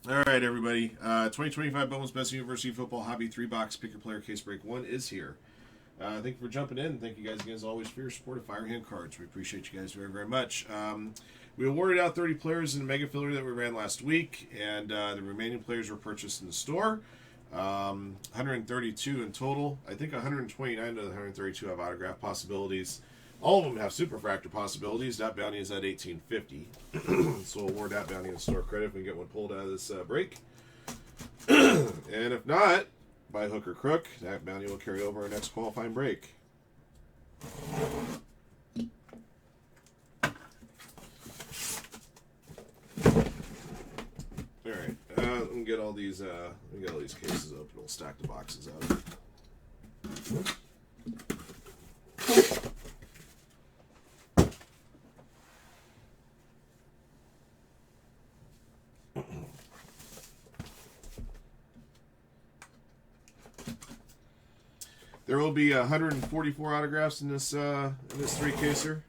All right, everybody. 2025 Bowman's Best University Football Hobby 3-box Pick Your Player Case Break 1 is here. Thank you for jumping in. Thank you guys again, as always, for your support of Firehand Cards. We appreciate you guys very, very much. We awarded out 30 players in the Mega Filler that we ran last week, and the remaining players were purchased in the store. 132 in total. I think 129 of the 132 have autograph possibilities. All of them have superfractor possibilities. That bounty is at 1850. So we'll award that bounty in store credit if we can get one pulled out of this break. And if not, by hook or crook, that bounty will carry over our next qualifying break. All right, let me get all these. Cases open. We'll stack the boxes out. There will be 144 autographs in this three caser.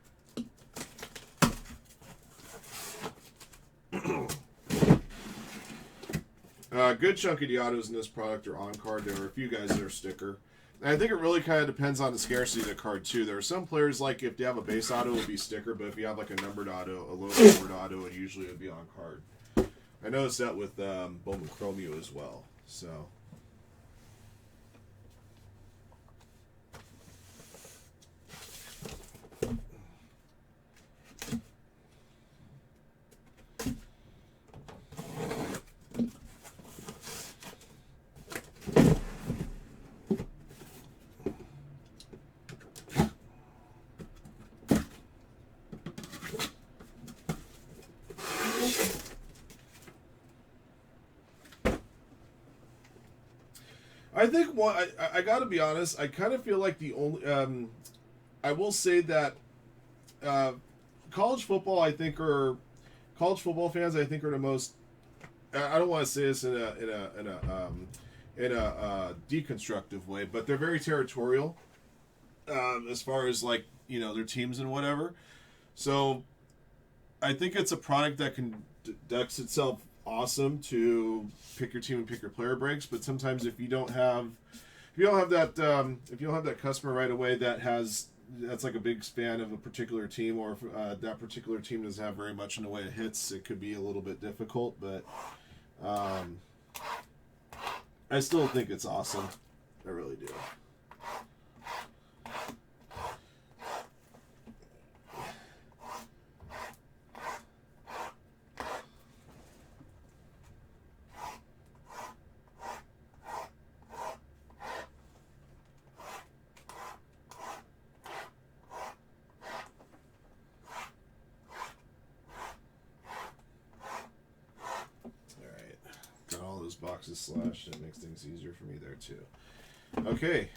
Good chunk of the autos in this product are on card. There are a few guys that are sticker. And I think it really kind of depends on the scarcity of the card too. There are some players, like if you have a base auto, it would be sticker, but if you have like a numbered auto, a low numbered auto, it usually would be on card. I noticed that with Bowman Chromeo as well. So. I think I got to be honest. I kind of feel like the only. I will say that college football, I think, are college football fans. I think are the most. I don't want to say this in a deconstructive way, but they're very territorial as far as like their teams and whatever. So I think it's a product that conducts itself awesome to pick your team and pick your player breaks, but sometimes if you don't have that customer right away that's like a big fan of a particular team, or if that particular team doesn't have very much in the way of hits, it could be a little bit difficult. But I still think it's awesome. I really do. Boxes slashed, and it makes things easier for me there too. Okay.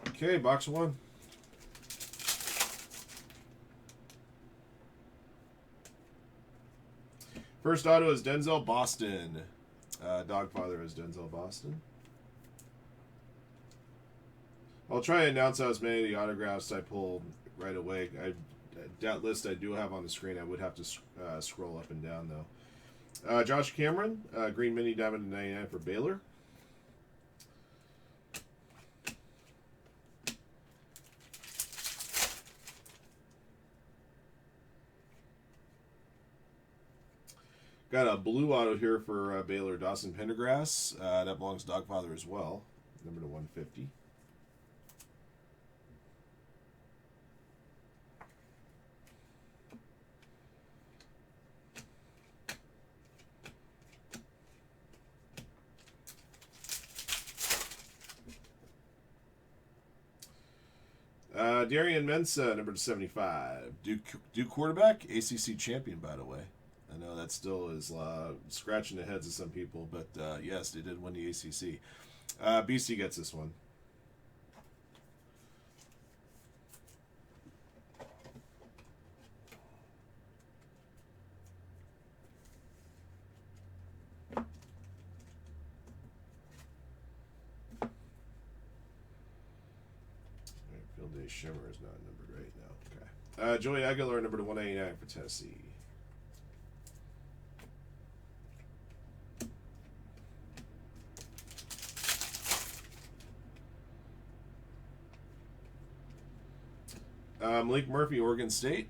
Okay, box one. First auto is Denzel Boston. Dogfather is Denzel Boston. I'll try and announce as many of the autographs I pull right away. That list I do have on the screen. I would have to scroll up and down, though. Josh Cameron, Green Mini Diamond 99 for Baylor. Got a blue auto here for Baylor, Dawson Pendergrass. That belongs to Dogfather as well. Number to 150. Darian Mensah, number 75. Duke quarterback, ACC champion, by the way. I know that still is scratching the heads of some people, but yes, they did win the ACC. BC gets this one. Field Day Shimmer is not numbered right now. Okay. Joey Aguilar, number to 199 for Tennessee. Malik Murphy, Oregon State.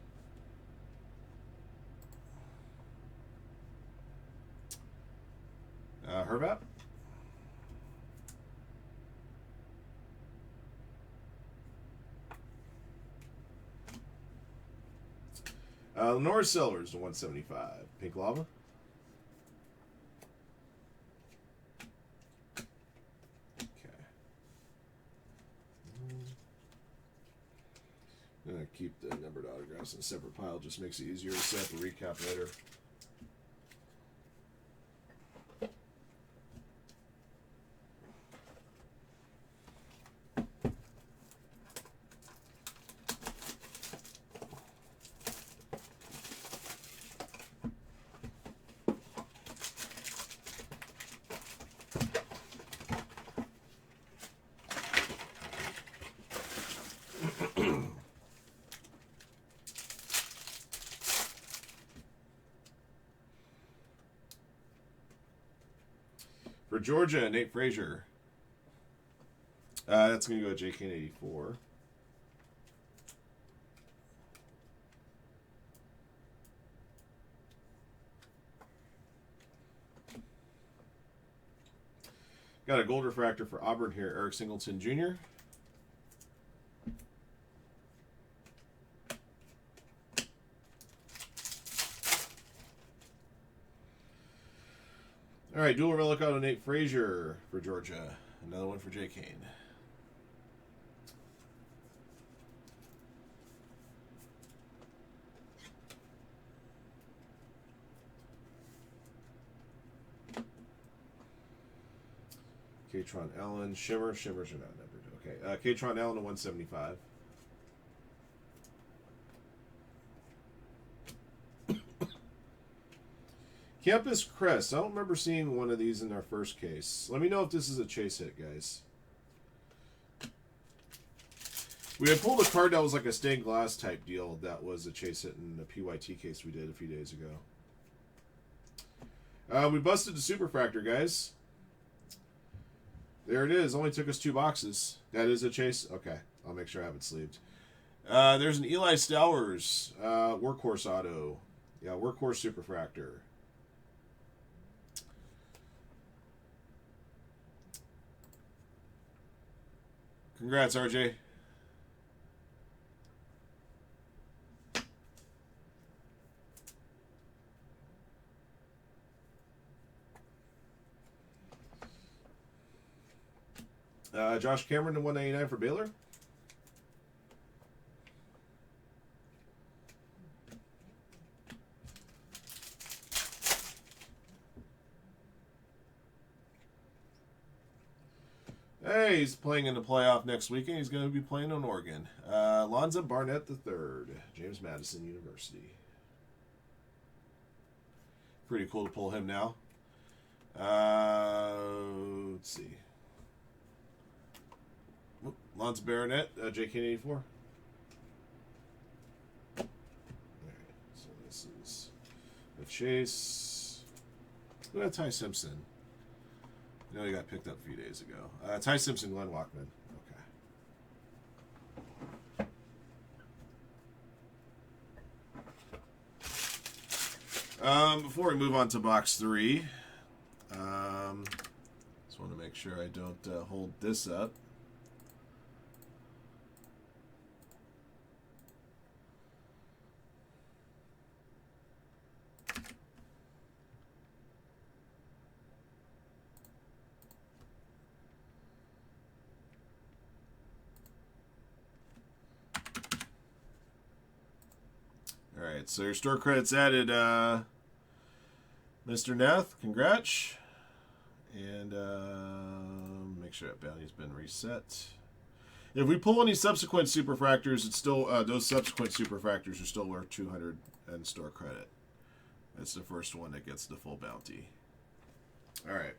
Hervap. Lenora Sellers to 175. Pink Lava. Okay. I'm going to keep the numbered autographs in a separate pile. Just makes it easier to set up a recap later. For Georgia, Nate Frazier. That's going to go to JK 84. Got a gold refractor for Auburn here, Eric Singleton Jr. All right, dual relic auto Nate Frazier for Georgia. Another one for Jay Kane. Katron Allen, Shimmer. Shimmers are not numbered. Okay, Katron Allen to 175. Campus Crest. I don't remember seeing one of these in our first case. Let me know if this is a chase hit, guys. We had pulled a card that was like a stained glass type deal that was a chase hit in the PYT case we did a few days ago. We busted the Superfractor, guys. There it is. Only took us 2 boxes. That is a chase? Okay. I'll make sure I have it sleeved. There's an Eli Stowers Workhorse Auto. Yeah, Workhorse Superfractor. Congrats, RJ. Josh Cameron to 199 for Baylor. Hey, he's playing in the playoff next weekend. He's going to be playing on Oregon. Lonza Barnett III, James Madison University. Pretty cool to pull him now. Let's see. Lonza Barnett, JK84. All right, so this is a chase. Look at Ty Simpson. I know he got picked up a few days ago. Ty Simpson, Glenn Walkman. Okay. Before we move on to box 3, just want to make sure I don't hold this up. Alright, so your store credits added, Mr. Nath, congrats. And make sure that bounty's been reset. If we pull any subsequent superfractors, it's still those subsequent superfractors are still worth 200 in store credit. That's the first one that gets the full bounty. Alright.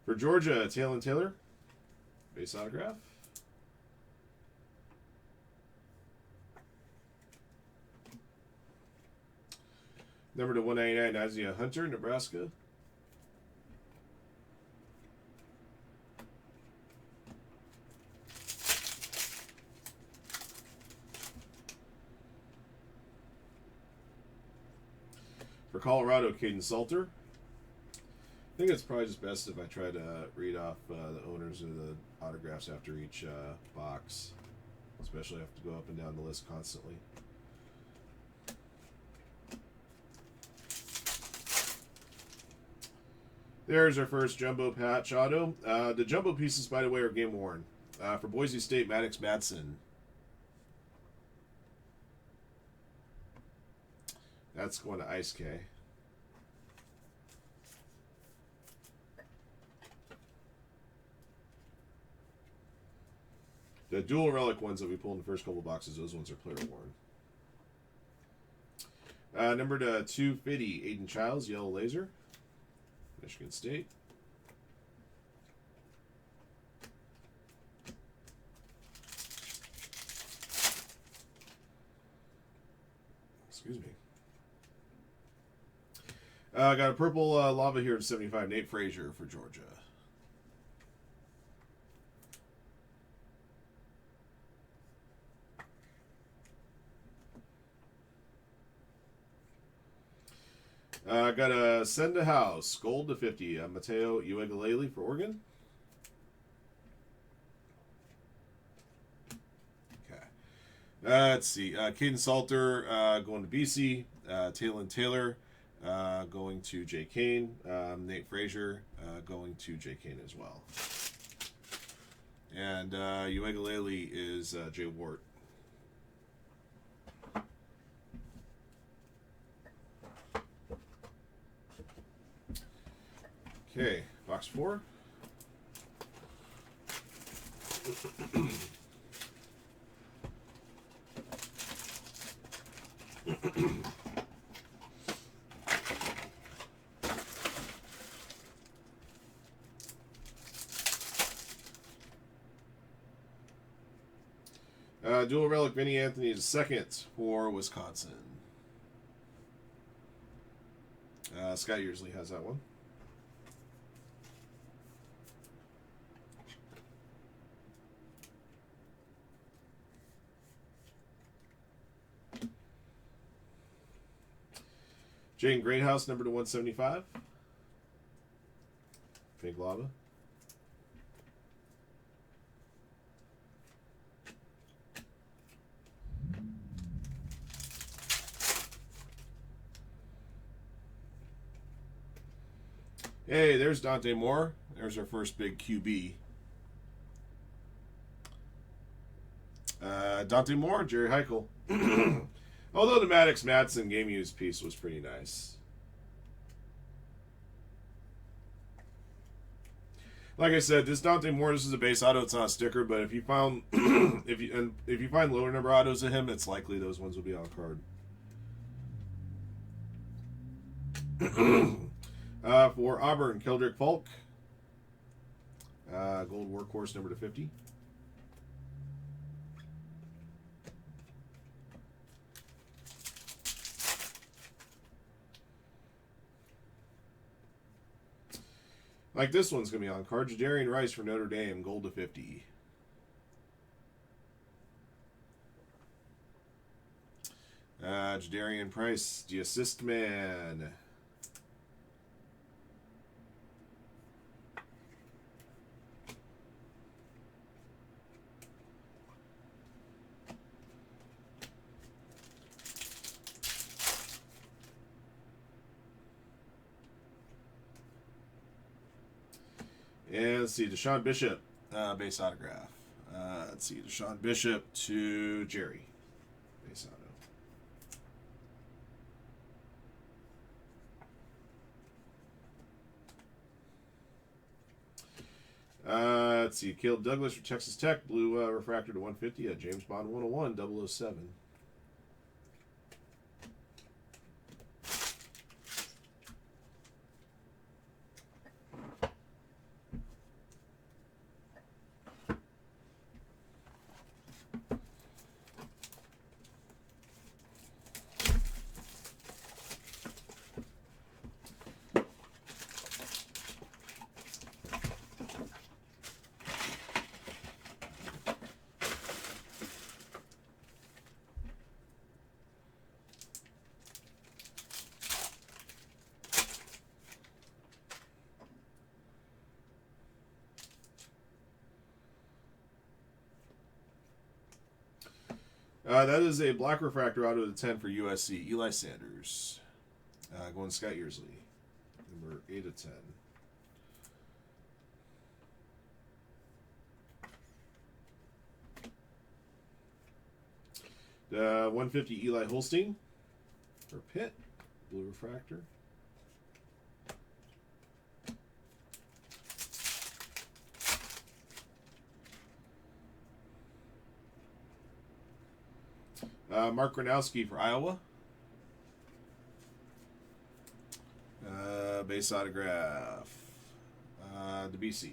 For Georgia, Taylor Taylor. Base autograph. Number to 199, Isaiah Hunter, Nebraska. For Colorado, Caden Salter. I think it's probably just best if I try to read off the owners of the autographs after each box. Especially if I have to go up and down the list constantly. There's our first jumbo patch auto. The jumbo pieces, by the way, are game worn. For Boise State, Maddox Madsen. That's going to Ice K. The dual relic ones that we pulled in the first couple boxes, those ones are player worn. Number to 250, Aiden Childs, Yellow Laser. Michigan State. Excuse me. Got a purple lava here at 75, Nate Frazier for Georgia. Got a Send to House, gold to 50, Mateo Uegalele for Oregon. Okay. Let's see. Caden Salter going to BC. Taylor going to Jay Kane. Nate Frazier going to Jay Kane as well. And Uegalele is Jay Wart. Okay, box 4. Dual relic Vinny Anthony is second for Wisconsin. Scott Yearsley has that one. Jane Greathouse, number to 175. Big Lava. Hey, there's Dante Moore. There's our first big QB. Dante Moore, Jerry Heichel. Although the Maddox Madsen game use piece was pretty nice. Like I said, this Dante Moore, this is a base auto. It's not a sticker, but if you found if you find lower number autos of him, it's likely those ones will be on card. For Auburn, Keldrick Falk. Gold Workhorse, number to 50. Like this one's going to be on card. Jadarian Rice for Notre Dame, gold to 50. Jadarian Price, the assist man. And let's see, Deshaun Bishop, base autograph. Let's see, Deshaun Bishop to Jerry, base auto. Let's see, Caleb Douglas for Texas Tech, blue refractor to 150 at James Bond 101, 007. That is a black refractor out of the 10 for USC. Eli Sanders. Going Scott Yearsley. Number 8 of 10. The 150 Eli Holstein for Pitt. Blue refractor. Mark Gronowski for Iowa. Base autograph. DeBC.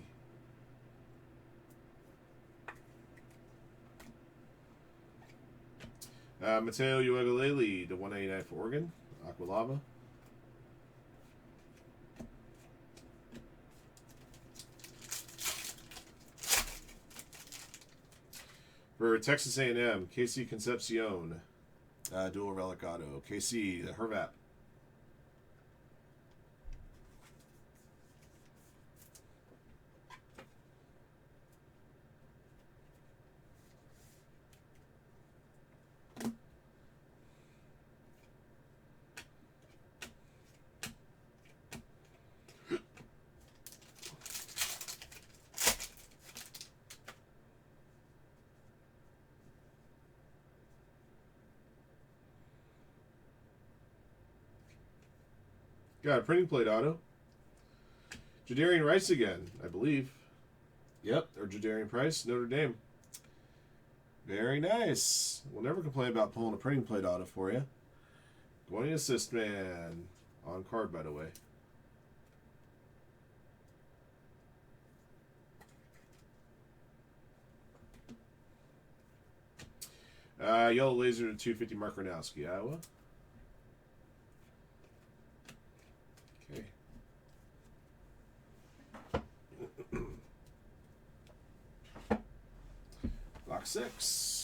Mateo Uegalele to 189 for Oregon. Aqualava. For Texas A&M, KC Concepcion, dual relic auto. KC Hervap. Got a printing plate auto. Jadarian Rice again, I believe. Yep, or Jadarian Price, Notre Dame. Very nice. We'll never complain about pulling a printing plate auto for you. Going assist man. On card, by the way. Yellow laser to 250 Mark Gronowski, Iowa. Okay. Box 6.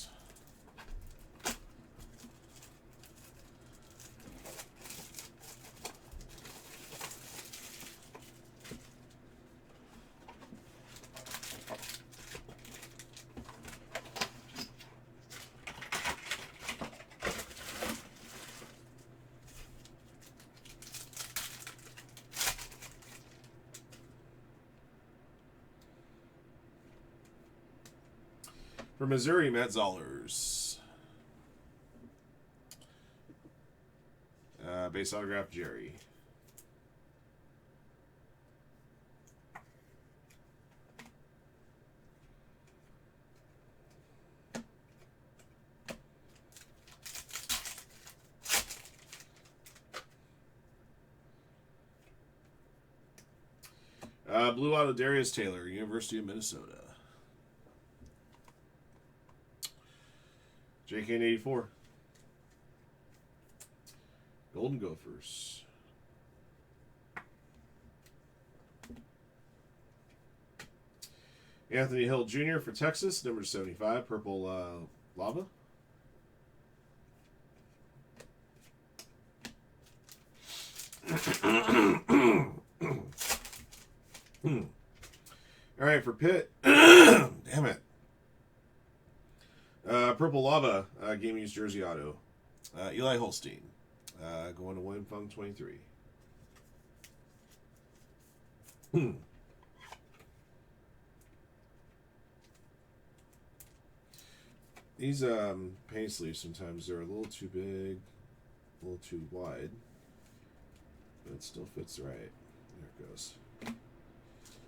For Missouri, Matt Zollers. Base autograph, Jerry. Blue auto, Darius Taylor, University of Minnesota. JK84. Golden Gophers. Anthony Hill Jr. for Texas, number 75, purple lava. All right, for Pitt. Damn it. Purple Lava, Game Used Jersey Auto. Eli Holstein, going to William Fung 23. These paint sleeves sometimes they're a little too big, a little too wide, but it still fits right. There it goes.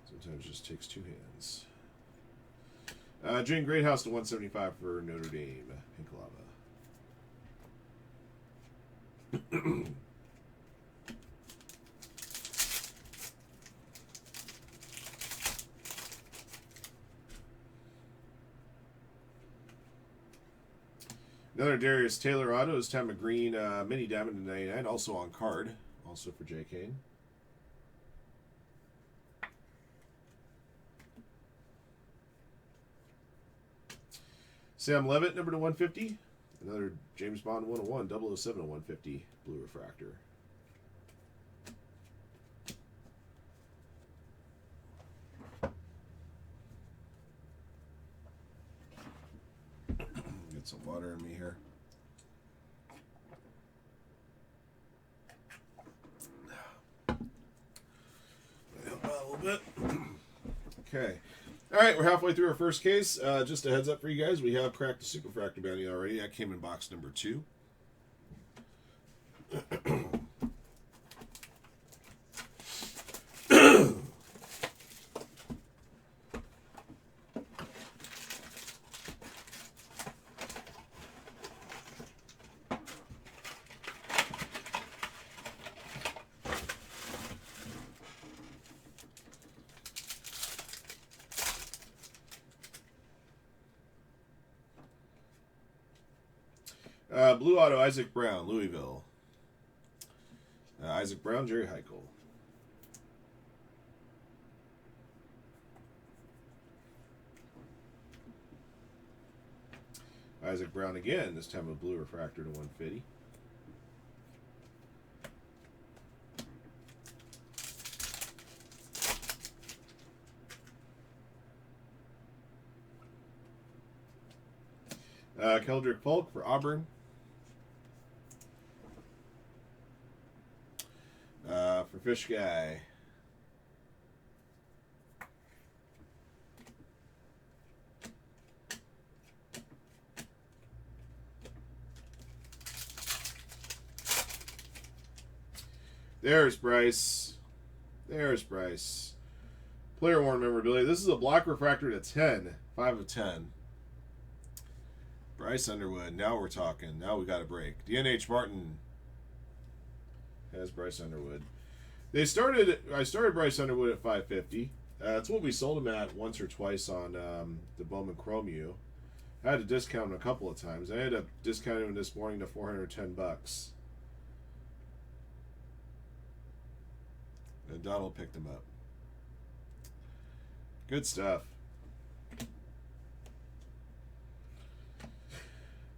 Sometimes it just takes two hands. Jane Greathouse to 175 for Notre Dame. Pink Lava. Another Darius Taylor auto is Tom McGreen Mini Diamond to 99, also on card, also for J. Kane. Sam Levitt, number to 150. Another James Bond 101, 007 to 150, blue refractor. Get some water in me here. Help out a little bit. Okay. All right, we're halfway through our first case. Just a heads up for you guys, we have cracked the Superfractor bounty already. That came in box number 2. Blue Auto, Isaac Brown, Louisville. Isaac Brown, Jerry Heichel. Isaac Brown again, this time a blue refractor to 150. Keldrick Polk for Auburn. For Fish Guy. There's Bryce. There's Bryce. Player worn memorabilia. This is a black refractor to 10. 5 of 10. Bryce Underwood. Now we're talking. Now we got a break. DNH Martin has Bryce Underwood. I started Bryce Underwood at 550. That's what we sold him at once or twice on the Bowman Chrome U. I had to discount him a couple of times. I ended up discounting him this morning to $410. And Donald picked him up. Good stuff.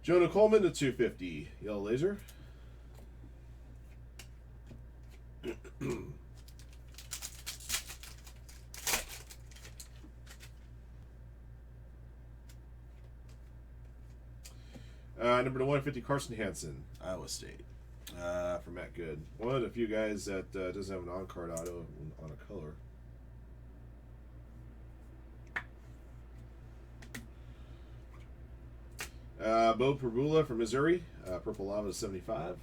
Jonah Coleman to 250. Yellow laser. Number to 150, Carson Hansen, Iowa State, for Matt Good. One of the few guys that doesn't have an on-card auto on a color. Bo Perbula from Missouri, Purple Lava 75.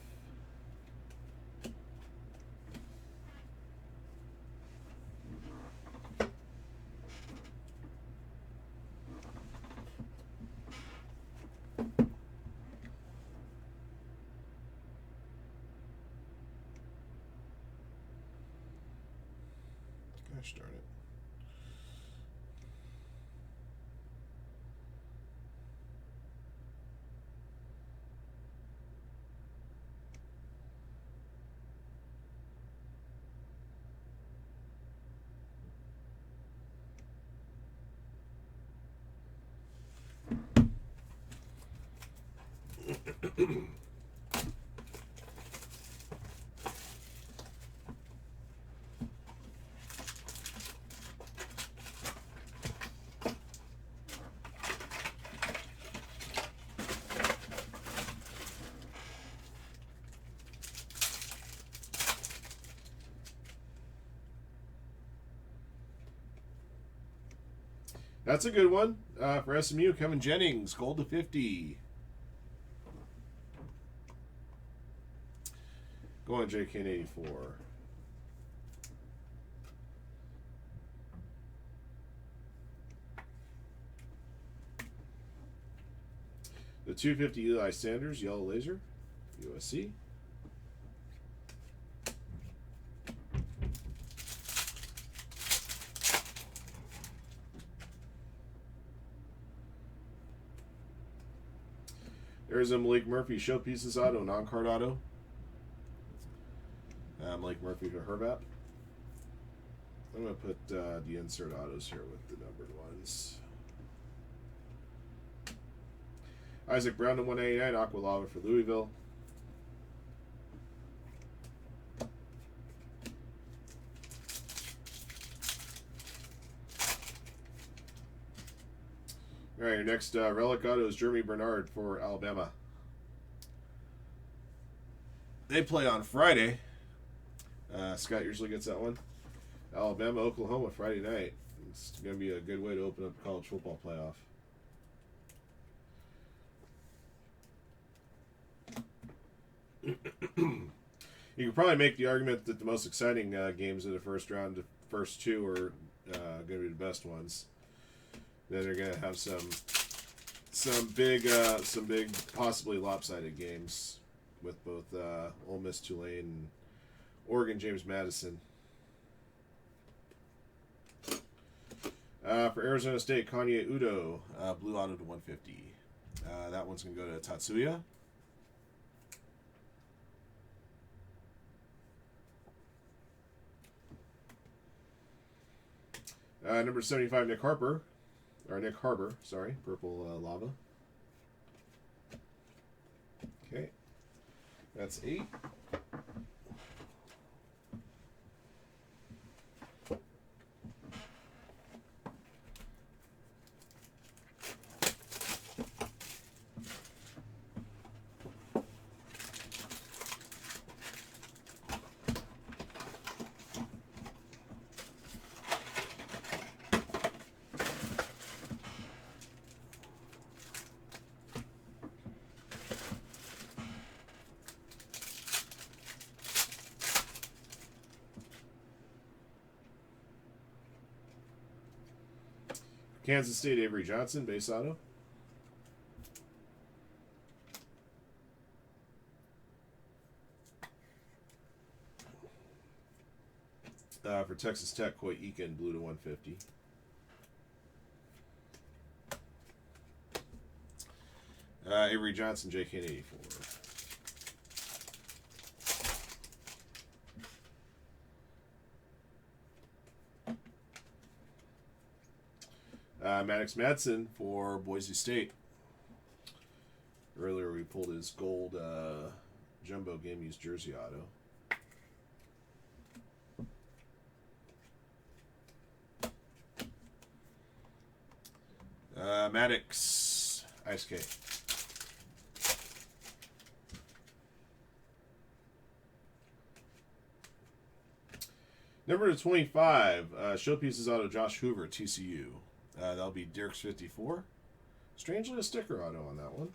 Gosh darn it. That's a good one for SMU. Kevin Jennings, gold to 50. Go on, JK84. The 250 Eli Sanders, yellow laser, USC. There's a Malik Murphy showpieces auto, non-card auto. Malik Murphy to Herbat. I'm going to put the insert autos here with the numbered ones. Isaac Brown to 189, Aqua Lava for Louisville. All right, your next relic auto is Jeremy Bernard for Alabama. They play on Friday. Scott usually gets that one. Alabama, Oklahoma, Friday night. It's going to be a good way to open up the college football playoff. You can probably make the argument that the most exciting games of the first round, the first two, are going to be the best ones. Then they're going to have some big, possibly lopsided games with both Ole Miss, Tulane, and Oregon, James Madison. For Arizona State, Kanye Udo, blue auto to 150. That one's going to go to Tatsuya. Number 75, Nick Harbor, sorry, purple lava. Okay, that's 8. Kansas State, Avery Johnson, base auto. For Texas Tech, Coy Eakin, blue to 150. Avery Johnson, JK 84. Maddox Madsen for Boise State. Earlier we pulled his gold jumbo game used jersey auto. Maddox Ice K. Number 25, showpieces auto Josh Hoover, TCU. That'll be Dirk's 54. Strangely, a sticker auto on that one.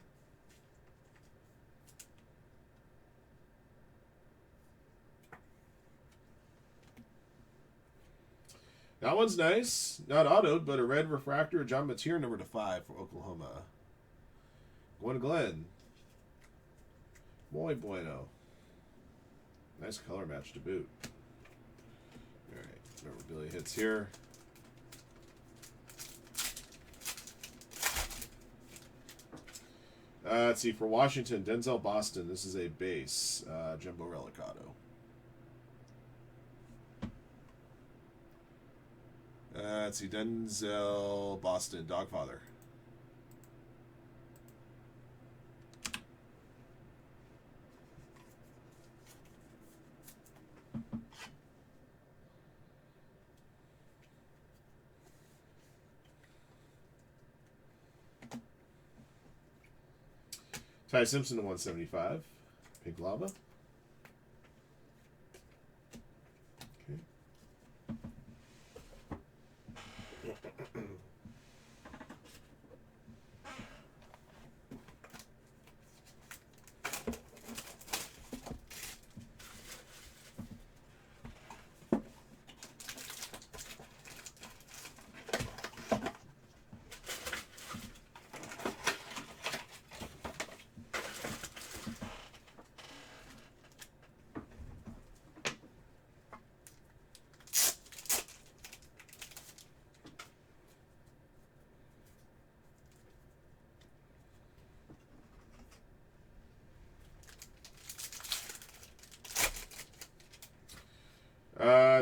That one's nice. Not autoed, but a red refractor. John Mateer, number 5 for Oklahoma. Gwen Glenn. Muy bueno. Nice color match to boot. Alright, memorabilia hits here. Let's see, for Washington, Denzel Boston. This is a base. Jumbo Relic auto. Let's see, Denzel Boston, Dogfather. Ty Simpson to 175. Pink Lava.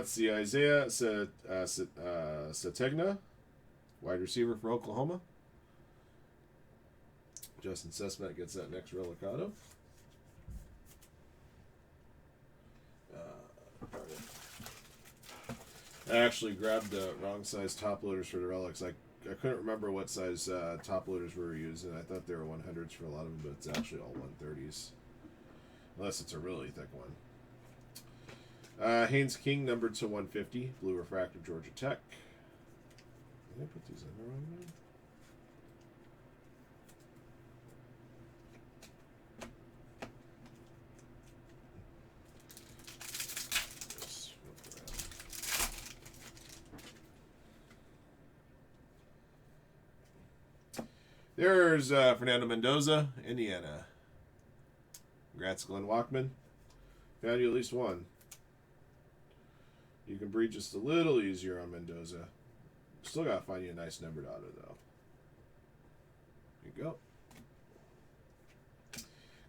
Let's see, Isaiah Sategna, wide receiver for Oklahoma. Justin Sesmet gets that next relic auto. I actually grabbed the wrong size top loaders for the relics. I I couldn't remember what size top loaders we were using. I thought they were 100s for a lot of them, but it's actually all 130s. Unless it's a really thick one. Haynes King, numbered to 150. Blue refractor, Georgia Tech. Did I put these in the wrong one? There's Fernando Mendoza, Indiana. Congrats, Glenn Walkman. Found you at least one. You can breed just a little easier on Mendoza. Still got to find you a nice numbered auto, though. There you go.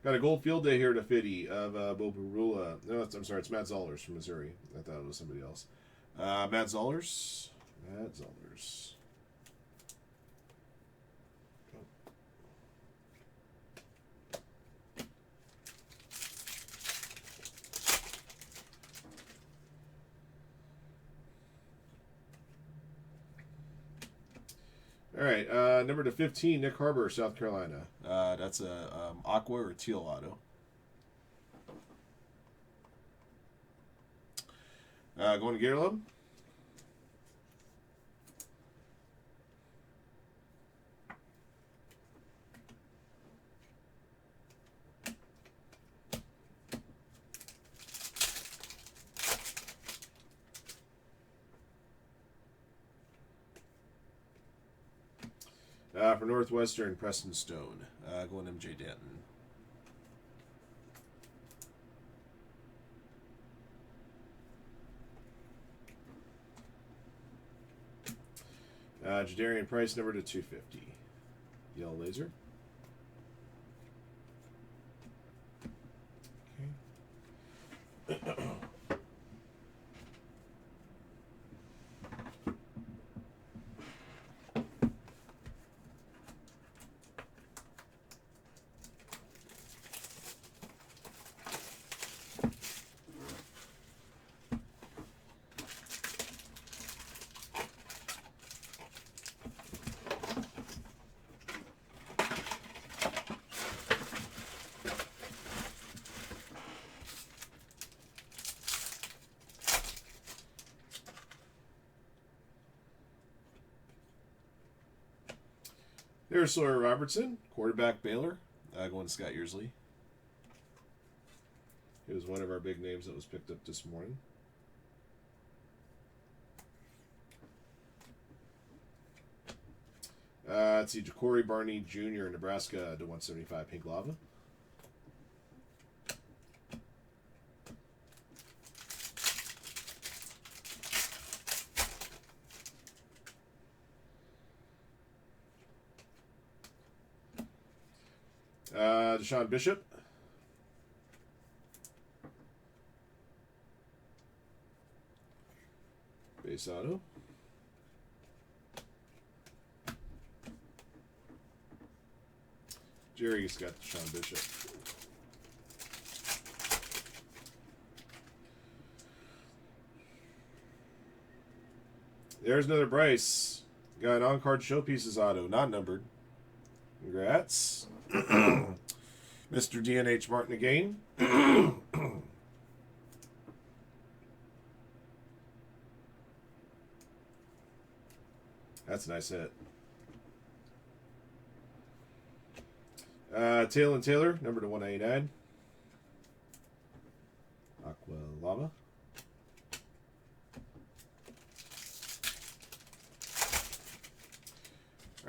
Got a gold field day here to 50 of Bo Barula. No, I'm sorry, it's Matt Zollers from Missouri. I thought it was somebody else. Matt Zollers. Matt Zollers. All right, number to 15, Nick Harbor, South Carolina. That's a aqua or teal auto. Going to Gatorlub. For Northwestern, Preston Stone. Going MJ Danton. Jadarian Price, number to 250. Yellow laser. Okay. There's Sawyer Robertson, quarterback Baylor, going to Scott Yearsley. He was one of our big names that was picked up this morning. Let's see, Ja'Cory Barney Jr., Nebraska to 175, Pink Lava. Deshaun Bishop. Base auto. Jerry's got Deshaun Bishop. There's another Bryce. Got an on-card showpieces auto, not numbered. Congrats. Mr. DNH Martin again. That's a nice hit. Taylor and Taylor, number to 199. Aqua Lava.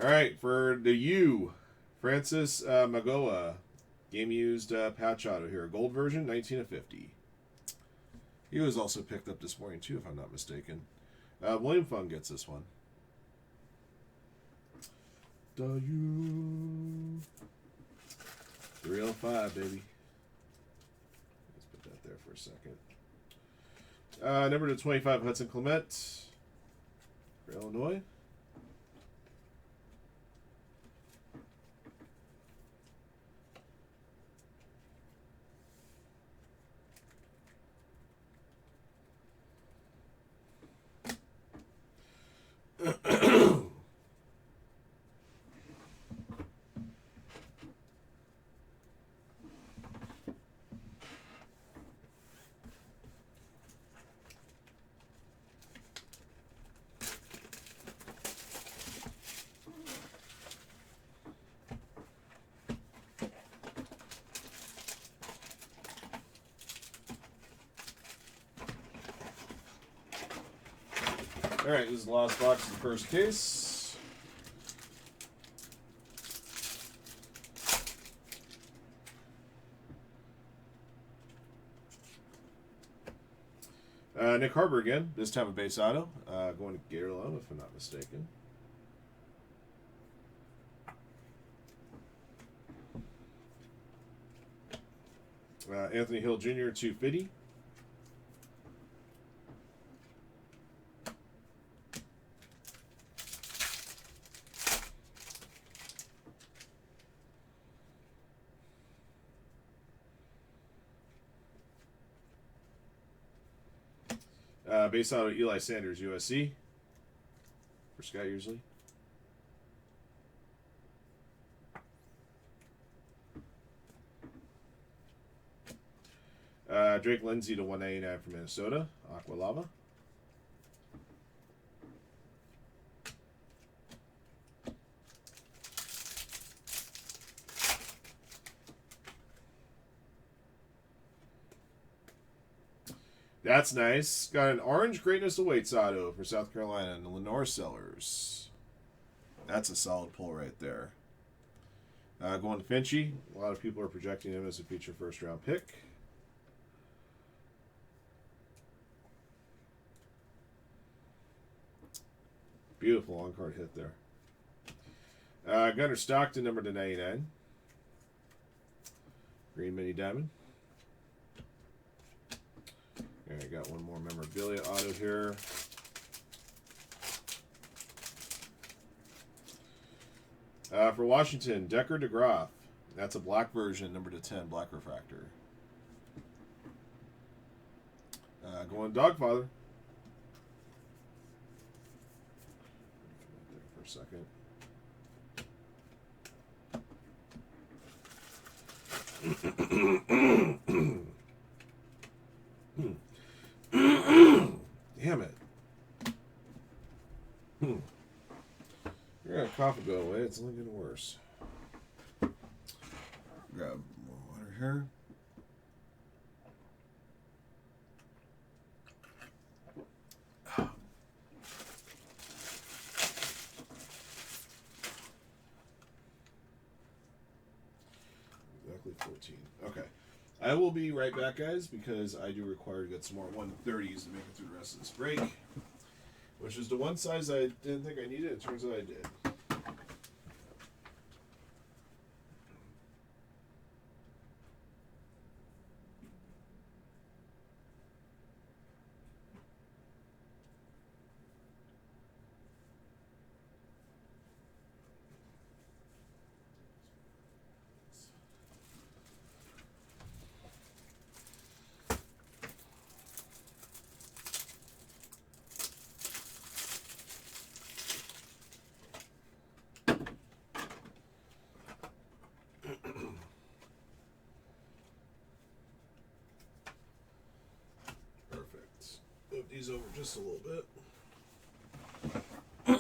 All right, for the U, Francis Magoa. Game used patch auto here. Gold version, 19 of 50. He was also picked up this morning, too, if I'm not mistaken. William Fung gets this one. The U. 305, baby. Let's put that there for a second. Number to 25, Hudson Clement for Illinois. All right, this is the last box of the first case. Nick Harbor again, this time a base auto. Going to Gatorlone, if I'm not mistaken. Anthony Hill Jr., 250. Base auto Eli Sanders, USC. For Scott usually. Drake Lindsay to 199 from Minnesota. Aqua Lava. That's nice. Got an Orange Greatness Awaits auto for South Carolina and the Lenore Sellers. That's a solid pull right there. Going to Finchy. A lot of people are projecting him as a future first-round pick. Beautiful on-card hit there. Gunnar Stockton, number to 99. Green Mini Diamond. I got one more memorabilia auto here. For Washington, Decker DeGroff. That's a black version, number to 10, black refractor. Going Dogfather. For a second. Damn it. You're gonna cough and go away. It's only getting worse. Grab more water here. Exactly 14. Okay. I will be right back, guys, because I do require to get some more 130s to make it through the rest of this break. Which is the one size I didn't think I needed. It turns out I did. Move these over just a little bit. All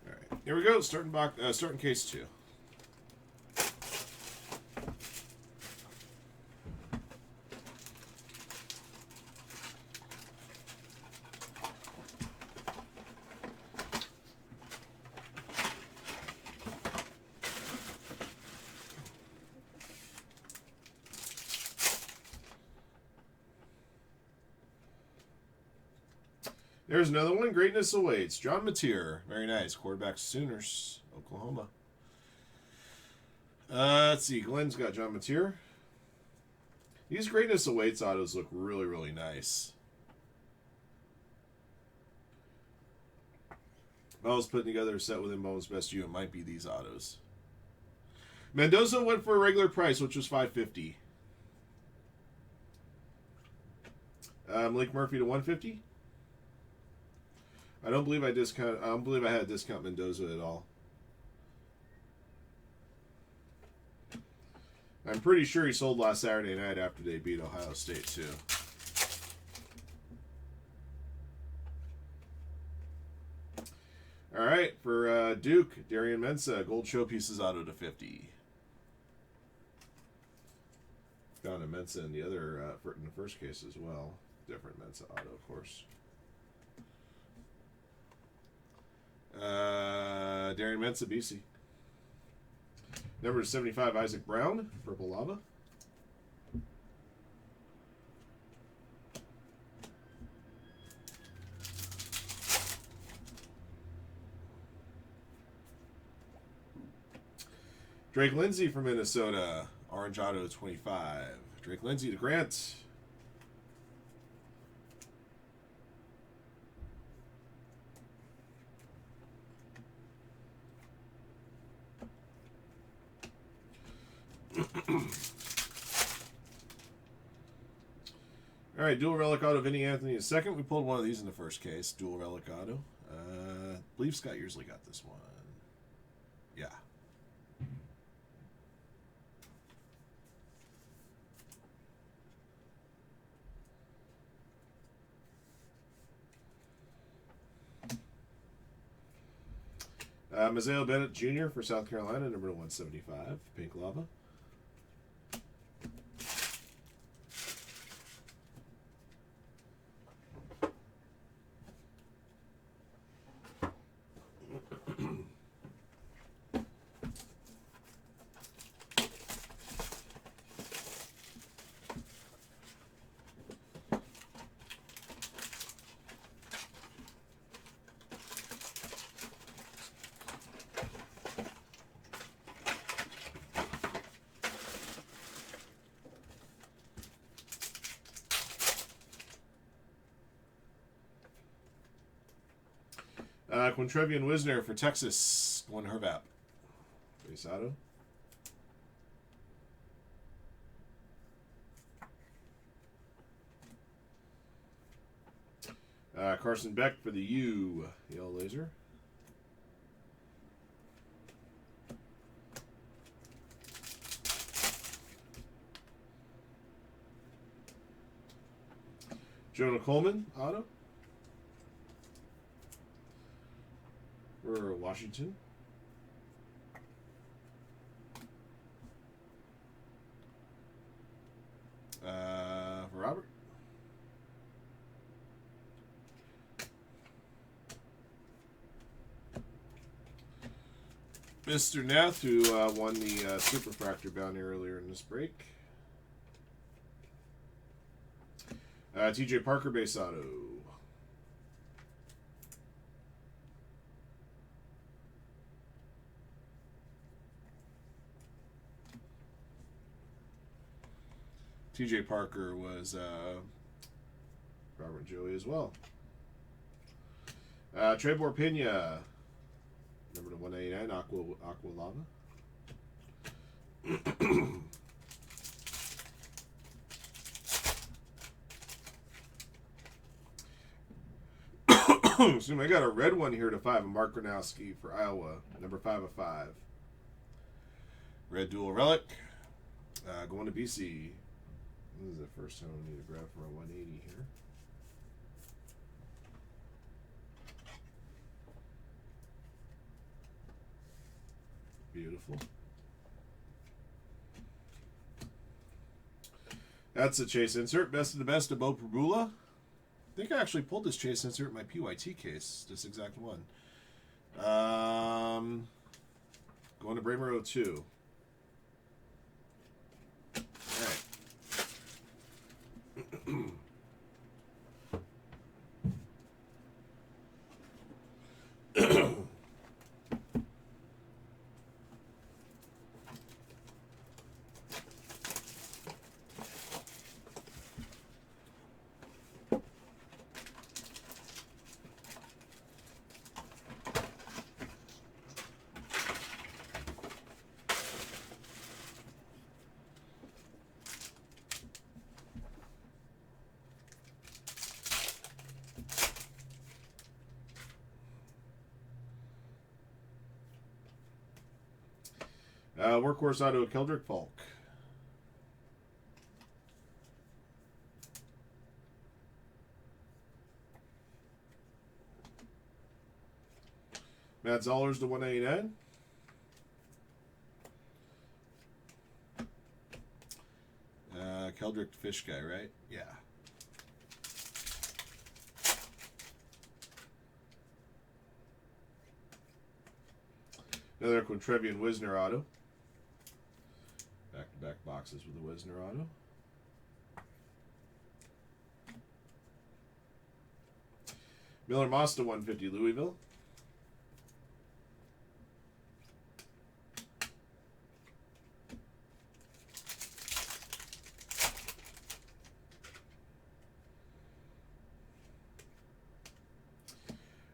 right, here we go. Starting case 2. There's another one. Greatness Awaits. John Mateer. Very nice. Quarterback Sooners, Oklahoma. Let's see. Glenn's got John Mateer. These Greatness Awaits autos look really, really nice. If I was putting together a set within Bowman's Best U, it might be these autos. Mendoza went for a regular price, which was $550. Malik Murphy to $150. I don't believe I had a discount Mendoza at all. I'm pretty sure he sold last Saturday night after they beat Ohio State too. All right, for Duke, Darian Mensah, gold showpieces auto to 50. Found a Mensah in the other in the first case as well. Different Mensah auto, of course. Darian Mensah, BC. Number 75, Isaac Brown, purple lava. Drake Lindsay from Minnesota, orange auto 25. Drake Lindsay to Grant. All right, dual relic auto Vinny Anthony II. We pulled one of these in the first case. Dual relic auto. I believe Scott Yearsley got this one. Yeah. Mazeo Bennett Jr. for South Carolina, number 175, pink lava. Quintrevian Wisner for Texas, one Hervap. Base auto. Carson Beck for the U, yellow laser. Jonah Coleman, auto. For Washington. For Robert. Mr. Nath, who won the Superfractor bounty earlier in this break. TJ Parker, base auto. TJ Parker was Robert and Joey as well. Trebor Pena, number to 189, Aqua Lava. Excuse me, I got a red one here to 5, Mark Gronowski for Iowa, number 5 of 5. Red dual relic, going to BC. This is the first time I need to grab for a 180 here. Beautiful. That's a chase insert. Best of the best of Bo Prabula. I think I actually pulled this chase insert in my PYT case. This exact one. Going to Bramer 02. Workhorse auto Keldrick Falk. Matt Zollers to 199. Keldrick Fish guy, right? Yeah. Another Quintrevian Wisner auto. Back-to-back boxes with the Wisner auto. Miller Moss to 150 Louisville.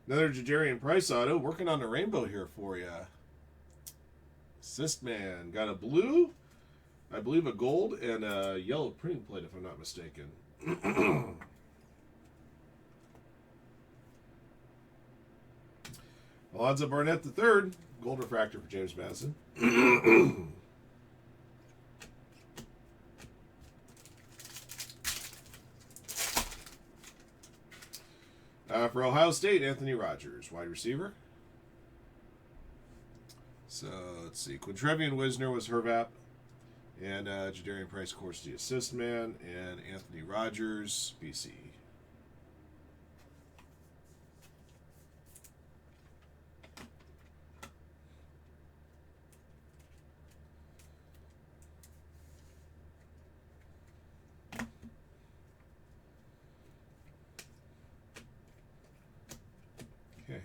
Another Jadarian Price auto. Working on the rainbow here for you. Assist man. Got a blue, I believe a gold, and a yellow printing plate if I'm not mistaken. Alonzo Barnett III. Gold refractor for James Madison. For Ohio State, Anthony Rogers, wide receiver. So, let's see. Quintrevian Wisner was Hervap. And Jadarian Price, of course, the assist man. And Anthony Rogers, BC. Okay.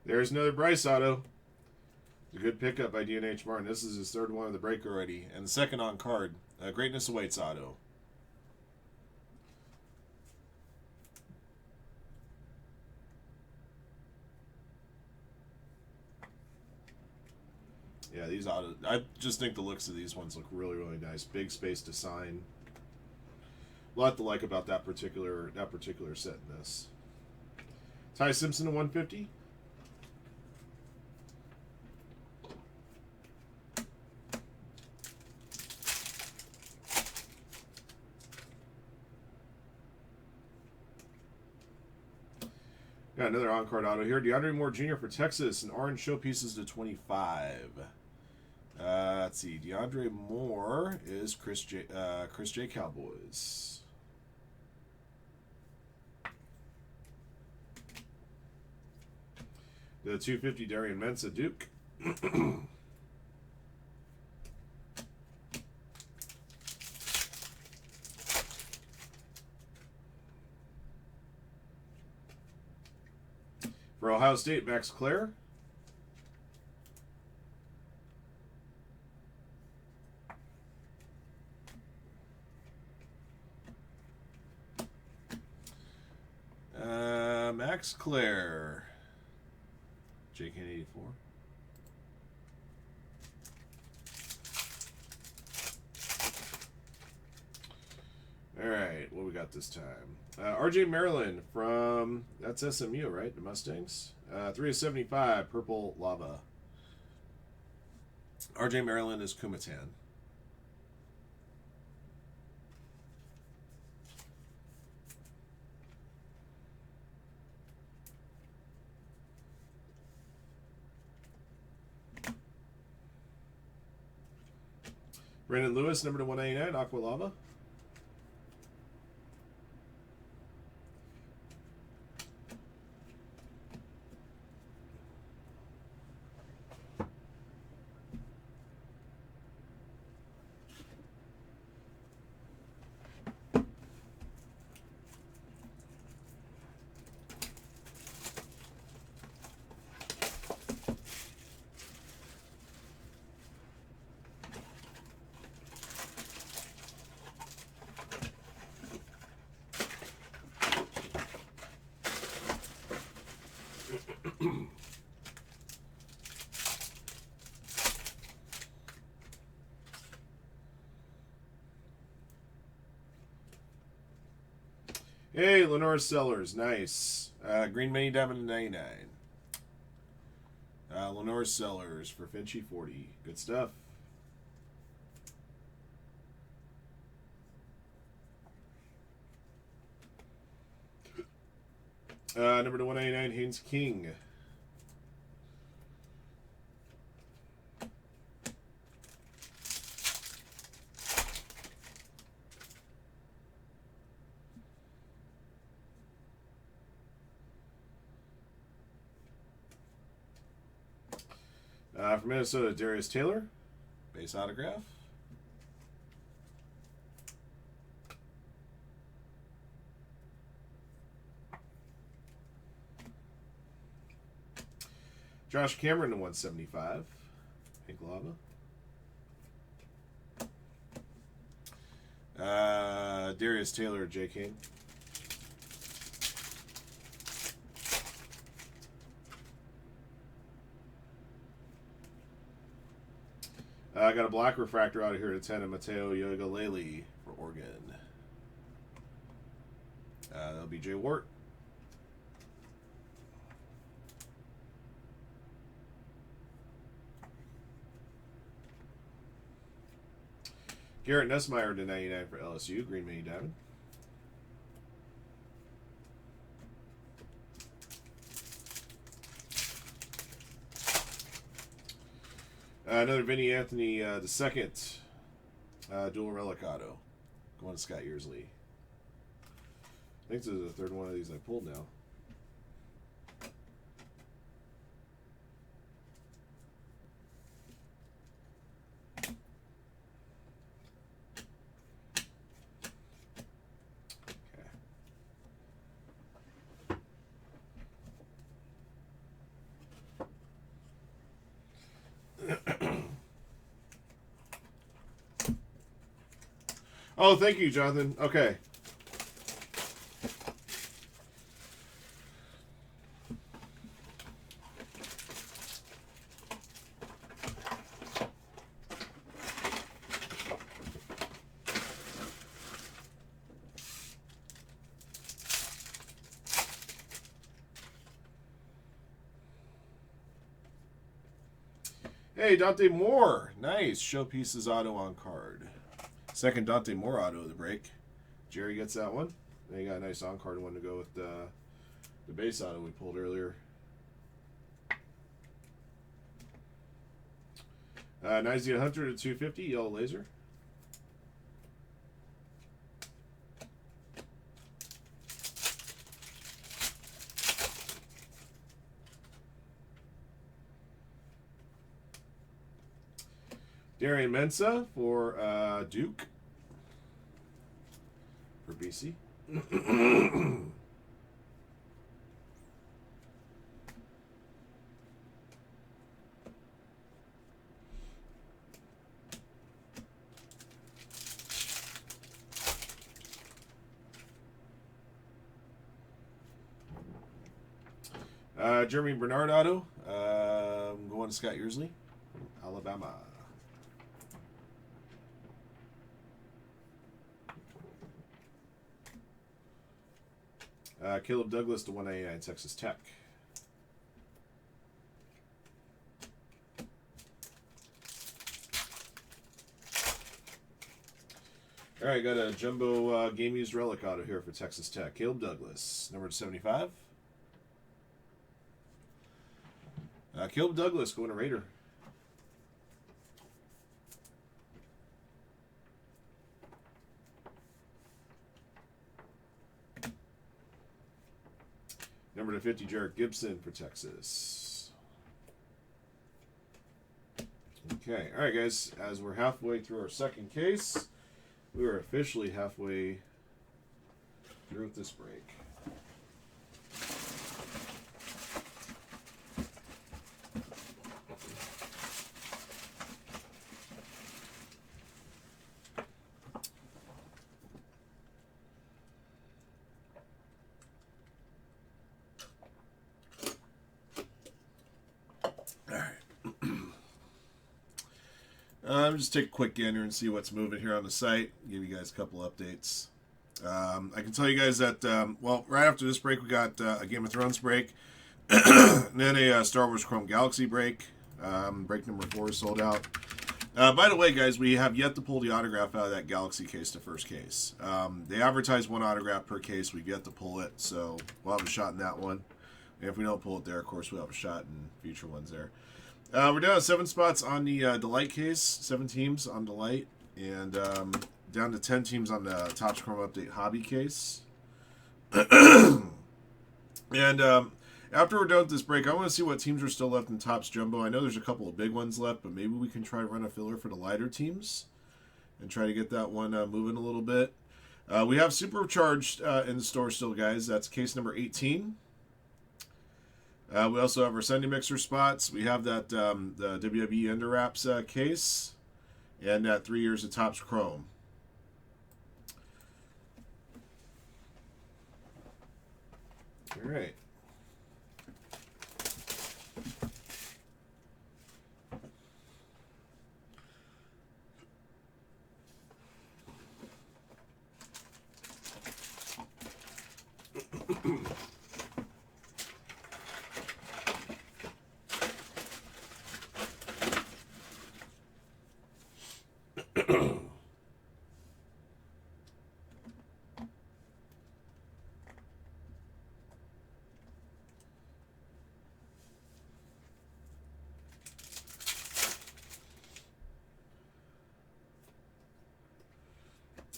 There's another Bryce auto. A good pickup by D&H Martin. This is his third one of the break already. And the second on card. Greatness Awaits auto. Yeah, these autos. I just think the looks of these ones look really, really nice. Big space to sign. A lot to like about that particular set in this. Ty Simpson to 150. Got another on-card auto here. DeAndre Moore Jr. for Texas and orange showpieces to 25. Let's see. DeAndre Moore is Chris J. Cowboys. The 250 Darian Mensa Duke. For Ohio State, Max Clare. Max Clare. JK 84. All right, what we got this time? RJ Maryland from, that's SMU, right? The Mustangs. 3 of 75, purple lava. RJ Maryland is Kumatan. Brandon Lewis, number to 189, Aqua Lava. Hey, Lenore Sellers, nice. Green Mini Diamond 99. Lenore Sellers for Finchy 40. Good stuff. Number to 199, Haynes King. From Minnesota, Darius Taylor. Base autograph. Josh Cameron to 175. Pink Lava. Darius Taylor, J. King. I got a black refractor out of here to 10 of Mateo Yogalele for Oregon. That'll be Jay Wart. Garrett Nussmeier to 99 for LSU, Green Mini Diamond. Another Vinny Anthony the second dual relic auto. Going to Scott Yearsley. I think this is the third one of these I pulled now. Oh, thank you, Jonathan. Okay. Hey, Dante Moore. Nice. Showpieces auto on card. Second Dante Moore auto of the break. Jerry gets that one. Then you got a nice on-card one to go with the base auto we pulled earlier. 90 Hunter to 250, yellow laser. Darian Mensah for Duke. For BC. Jeremy Bernard auto. Going to Scott Yearsley, Alabama. Caleb Douglas to 199, Texas Tech. All right, got a jumbo game used relic auto here for Texas Tech. Caleb Douglas, number 75. Caleb Douglas going to Raider. Number 50, Jarek Gibson for Texas. Okay, all right, guys. As we're halfway through our second case, we are officially halfway through with this break. Just take a quick gander and see what's moving here on the site. Give you guys a couple updates. I can tell you guys that, well, right after this break, we got a Game of Thrones break, and then a Star Wars Chrome Galaxy break. Break number 4 is sold out. By the way, guys, we have yet to pull the autograph out of that Galaxy case, the first case. They advertise 1 autograph per case. We've yet to pull it, so we'll have a shot in that one. And if we don't pull it there, of course, we'll have a shot in future ones there. We're down to 7 spots on the Delight case, 7 teams on Delight, and down to 10 teams on the Topps Chrome Update Hobby case. And after we're done with this break, I want to see what teams are still left in Topps Jumbo. I know there's a couple of big ones left, but maybe we can try to run a filler for the lighter teams and try to get that one moving a little bit. We have Supercharged in the store still, guys. That's case number 18. We also have our Sunday Mixer spots. We have that the WWE Under Wraps case and that 3 years of Topps Chrome. All right.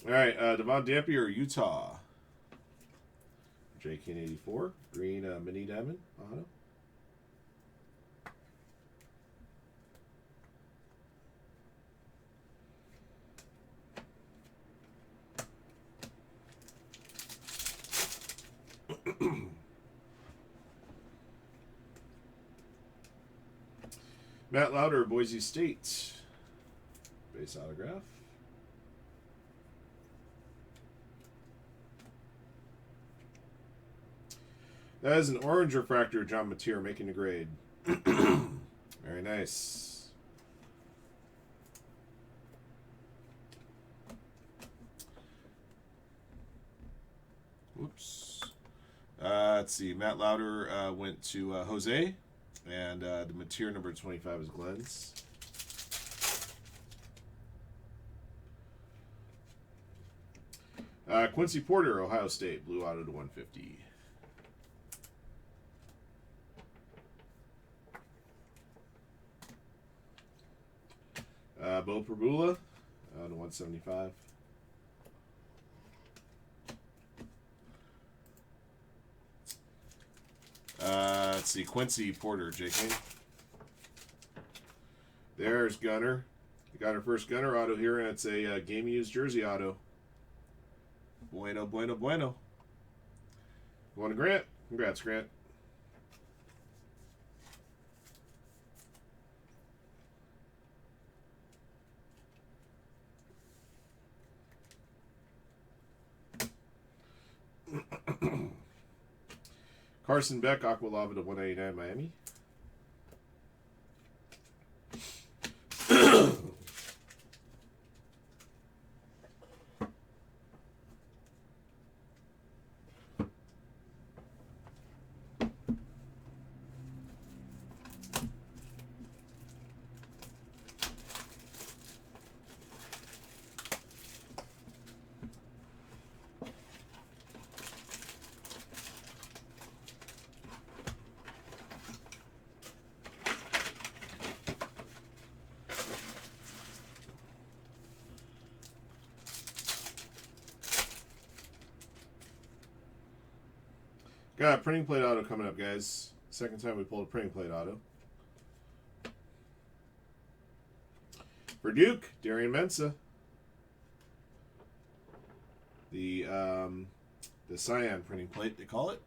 All right, Devon Dampier, Utah. JK84, green mini diamond auto. Matt Lauder, Boise State. Base autograph. That is an orange refractor, John Mateer, making the grade. Very nice. Whoops. Let's see. Matt Lauder went to Jose, and the Mateer number 25 is Glenn's. Quincy Porter, Ohio State, blue auto to 150. Bo Perbula to 175. Let's see, Quincy Porter, JK. There's Gunner. We got our first Gunner auto here, and it's a game used jersey auto. Bueno, bueno, bueno. Going to Grant. Congrats, Grant. Carson Beck, Aqua Lava to 189, Miami. Got a printing plate auto coming up, guys. Second time we pulled a printing plate auto. For Duke, Darian Mensah. The cyan printing plate, they call it.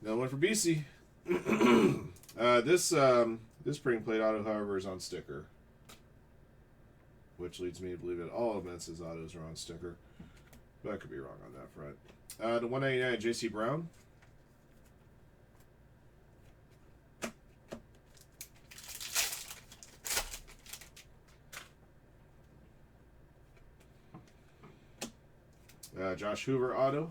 Another one for BC. This printing plate auto, however, is on sticker, which leads me to believe that all of Mensah's autos are on sticker. But I could be wrong on that front. The 189, J.C. Brown. Josh Hoover auto.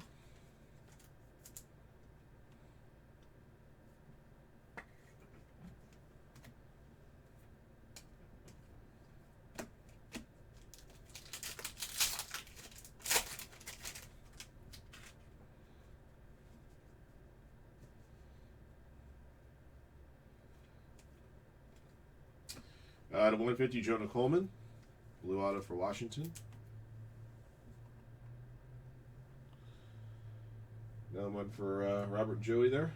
To 150, Jonah Coleman. Blue auto for Washington. Another one for Robert Joey there.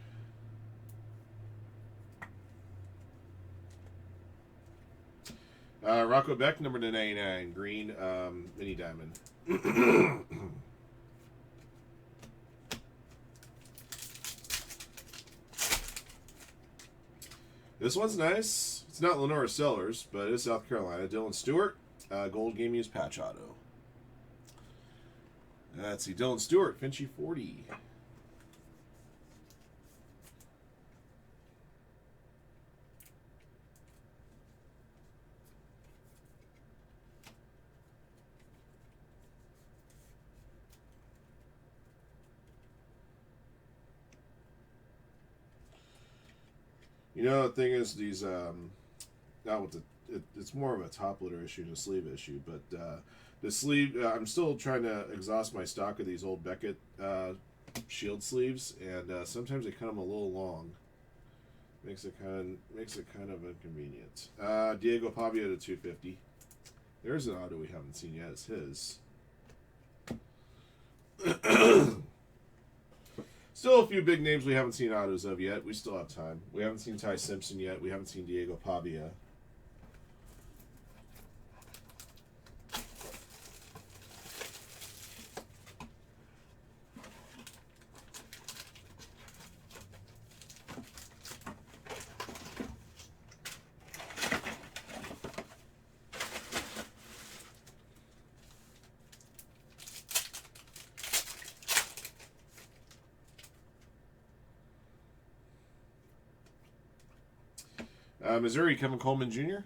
Rocco Beck, number 99, green mini diamond. This one's nice. It's not Lenora Sellers, but it's South Carolina. Dylan Stewart, gold game use patch auto. Let's see, Dylan Stewart, Finchy 40. You know, the thing is, these, not with it's more of a top loader issue than a sleeve issue, but the sleeve, I'm still trying to exhaust my stock of these old Beckett shield sleeves, and sometimes they come a little long. Makes it kind of inconvenient. Diego Pavia to 250. There's an auto we haven't seen yet. It's his. Still a few big names we haven't seen autos of yet. We still have time. We haven't seen Ty Simpson yet. We haven't seen Diego Pavia. Missouri, Kevin Coleman Jr.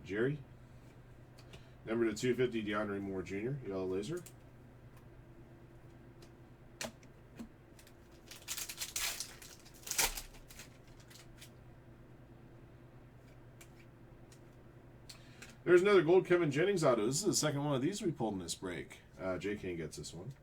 Jerry. Number to 250, DeAndre Moore Jr., yellow laser. There's another gold Kevin Jennings auto. This is the second one of these we pulled in this break. J. Kane gets this one.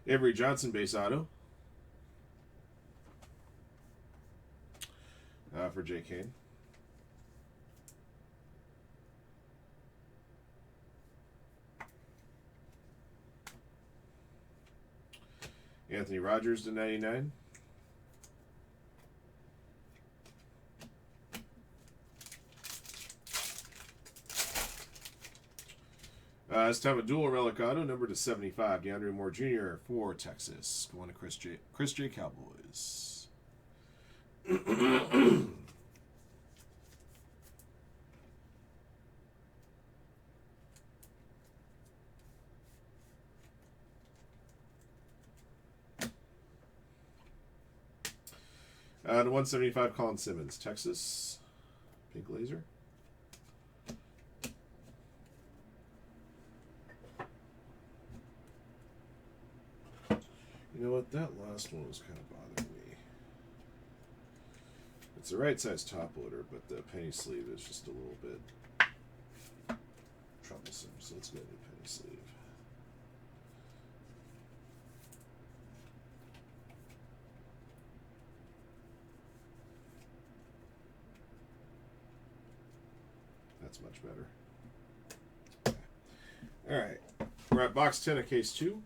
Avery Johnson base auto. For J. Kane. Anthony Rogers to 99. This time a dual relic auto, number to 75, DeAndre Moore Jr. for Texas. Going to Chris J. Cowboys. To 175, Colin Simmons, Texas. Pink laser. You know what? That last one was kind of bothering me. It's the right size top loader, but the penny sleeve is just a little bit troublesome. So let's get a new penny sleeve. That's much better. Okay. All right. We're at box 10 of case 2.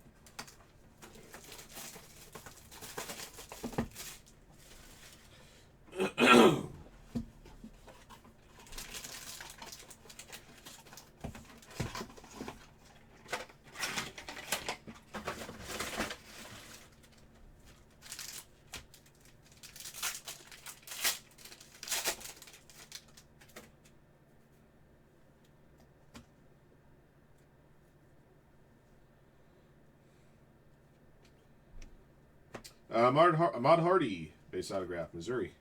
Ahmad Hardy, base autograph, Missouri.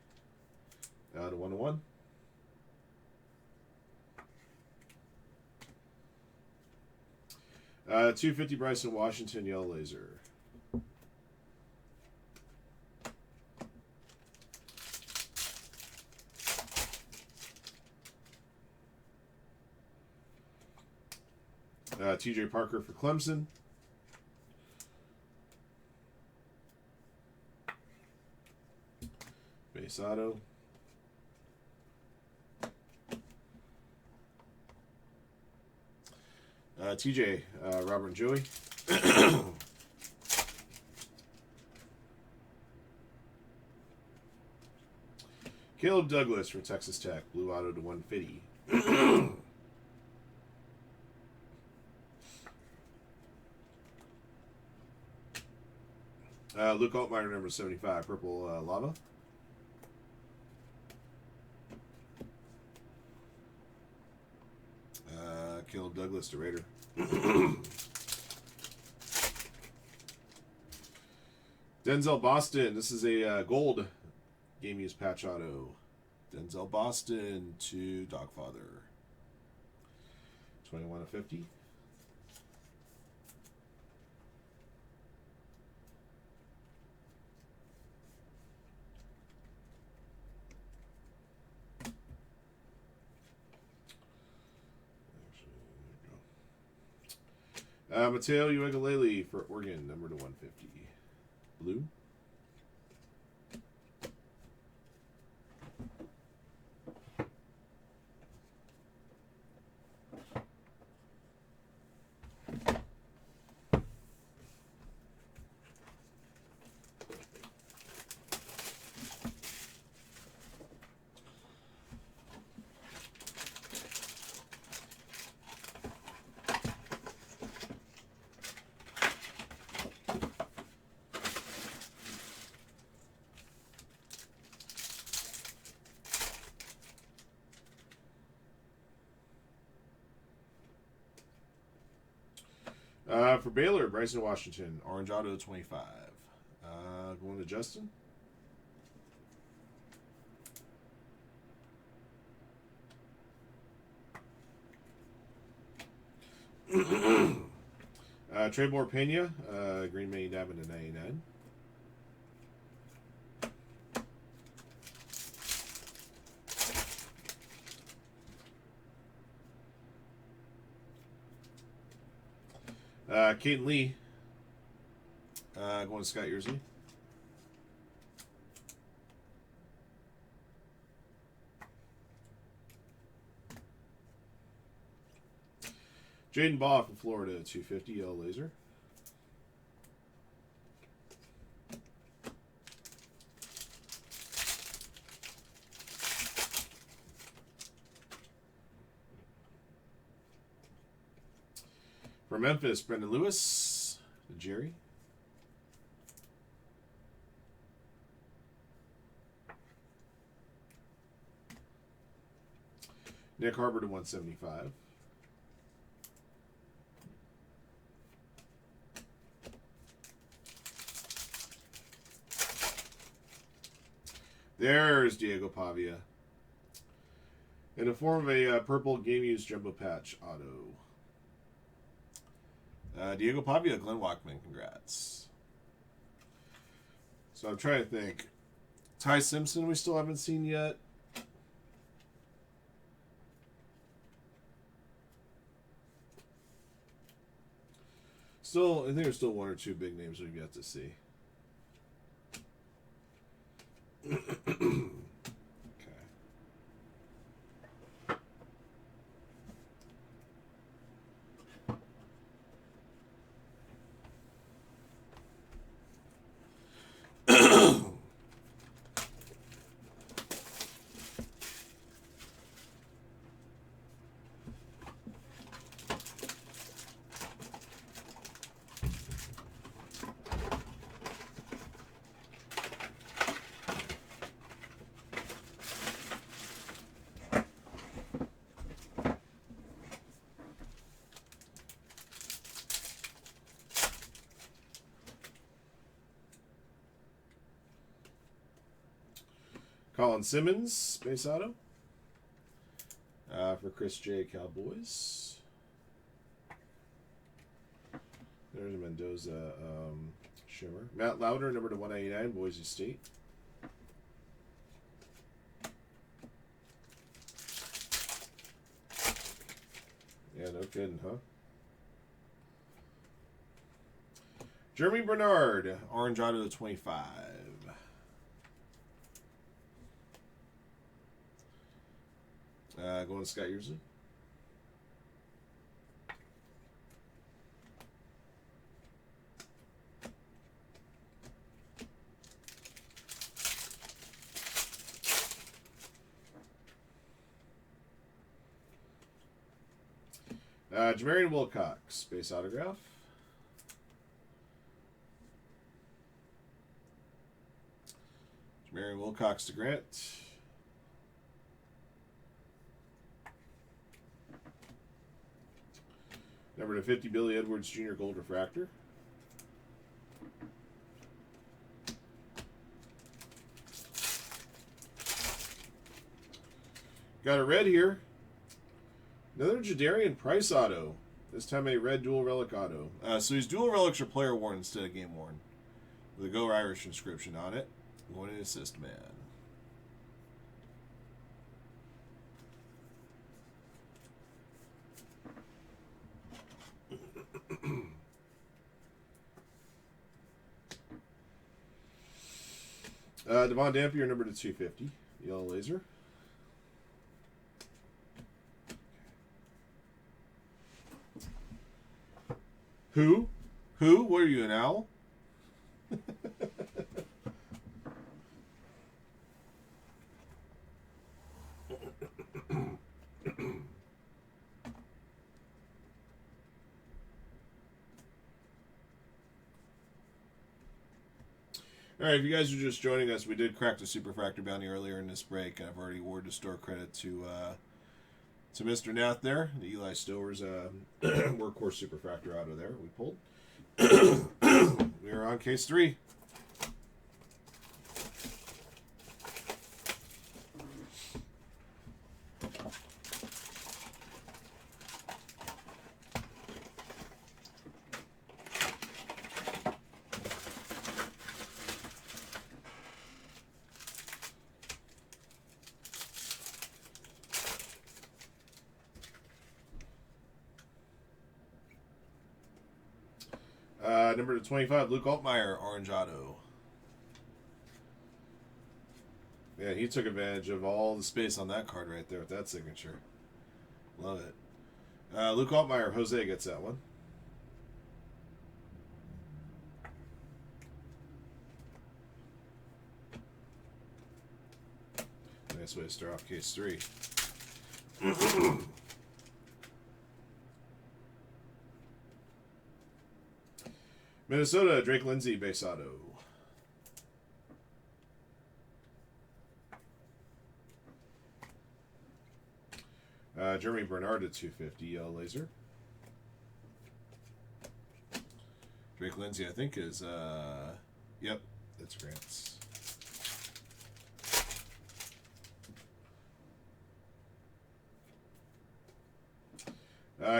To 1/1. 250 Bryson Washington, yellow laser. TJ Parker for Clemson. Base auto. TJ, Robert and Joey. Caleb Douglas for Texas Tech, blue auto to 150. Luke Altmaier, number 75, purple lava. Caleb Douglas to Raider. Denzel Boston. This is a gold game use patch auto. Denzel Boston to Dogfather. 21/50. Mateo Uegalele for Oregon, number to 150. Blue. For Baylor, Bryson Washington, orange auto 25. Going to Justin. Trebor Pena, Green Bay Diamond to 99. Caden Lee, going to Scott Yearsley. Jaden Baugh from Florida, 250, yellow laser. For Memphis, Brendan Lewis, Jerry. Nick Harbor to 175. There's Diego Pavia. In the form of a purple game used jumbo patch auto. Diego Pavia, Glenn Walkman, congrats. So I'm trying to think. Ty Simpson we still haven't seen yet. Still, I think there's still one or two big names we've yet to see. Colin Simmons, base auto. For Chris J. Cowboys. There's a Mendoza shimmer. Matt Lauder, number to 199, Boise State. Yeah, no kidding, huh? Jeremy Bernard, orange auto to 25. Going to Scott Ursula. Jamarian Wilcox, base autograph. Jamarian Wilcox to Grant. Number to 50, Billy Edwards Jr. Gold Refractor. Got a red here. Another Jadarian Price auto. This time a red dual relic auto. So these dual relics are player worn instead of game worn. With a Go Irish inscription on it. Going to assist man. Devon Dampier, number to 250. Yellow laser. Who? Who? What are you, an owl? Alright, if you guys are just joining us, we did crack the Superfractor bounty earlier in this break, and I've already awarded store credit to Mr. Nath there. The Eli Stower's workhorse Superfractor out of there we pulled. We are on case 3. Number 25, Luke Altmaier, orange auto. Yeah, he took advantage of all the space on that card right there with that signature. Love it. Luke Altmaier, Jose gets that one. Nice way to start off case 3. Minnesota, Drake Lindsay, base auto. Jeremy Bernard at 250, yellow laser. Drake Lindsay, I think, is, yep, that's Grant's.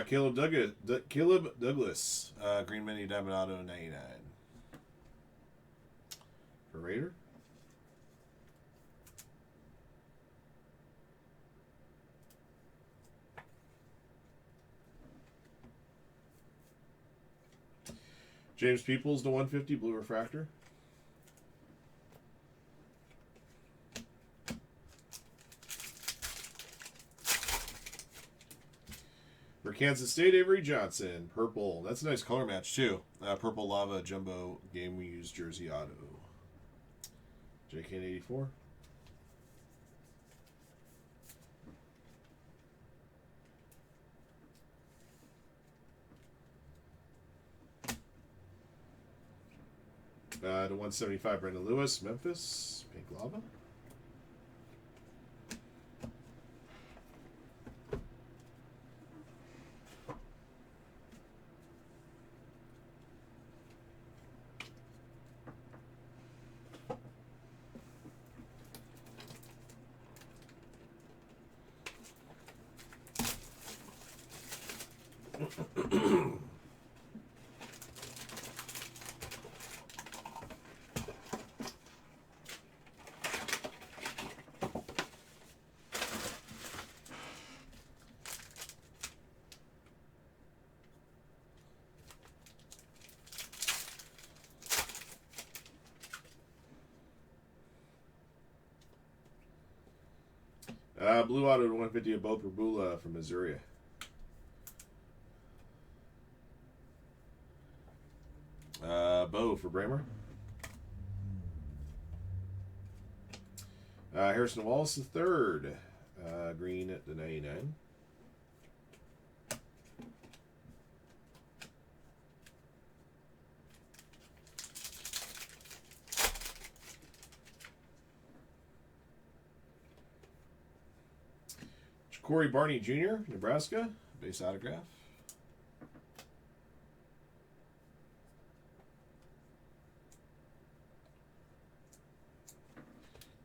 Caleb Douglas, Green Mini Diamond Auto 99. For Raider. James Peoples to 150, blue refractor. For Kansas State, Avery Johnson, purple. That's a nice color match, too. Purple Lava Jumbo Game We Use Jersey Auto. JK84. To 175, Brendan Lewis, Memphis, pink lava. Blue auto to 150 of Bo Perbula from Missouri. Bo for Bramer. Harrison Wallace the third. Green at the 99. Corey Barney Jr., Nebraska, base autograph.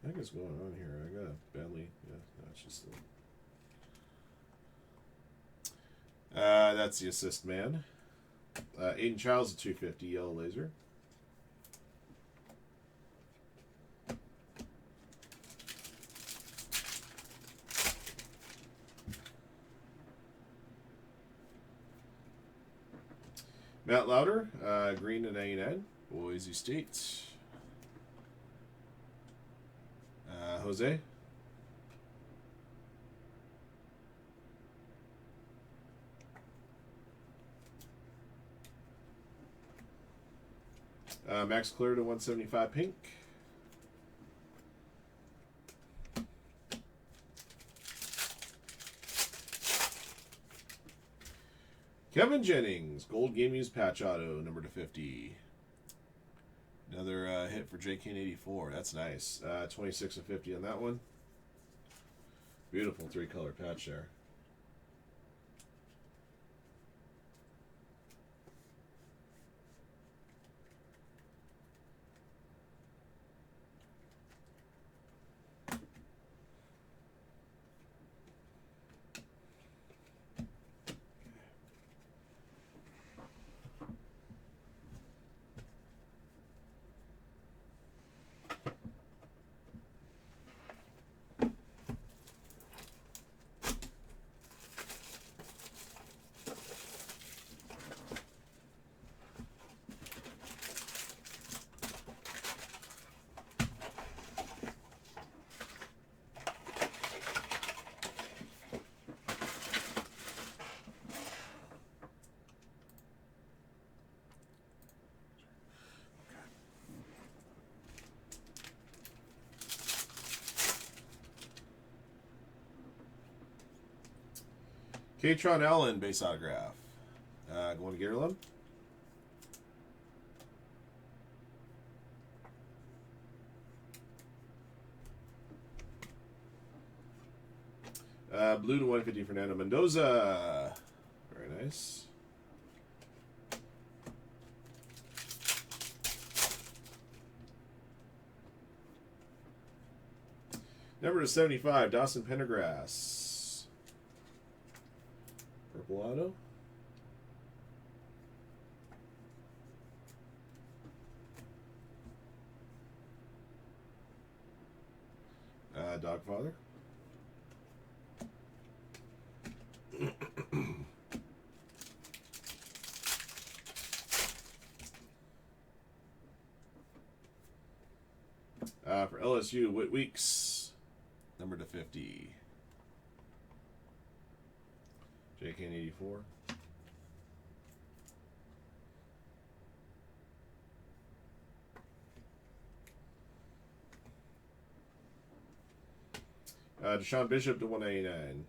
I think what's going on here. I got a badly. Yeah, that's just that's the assist man. Aiden Childs, a 250 yellow laser. Matt Lauder, green to 99, Boise State. Jose. Max Clear to 175 pink. Kevin Jennings, gold game used patch auto, number to 50. Another hit for JK84. That's nice. 26 of 50 on that one. Beautiful three-color patch there. Katron Allen, base autograph. Going to Garland. Blue to 150, Fernando Mendoza. Very nice. Number to 75, Dawson Pendergrass. Purple auto. Dogfather. For LSU, Whit Weeks, number to 50. JK84. Deshaun Bishop to 189.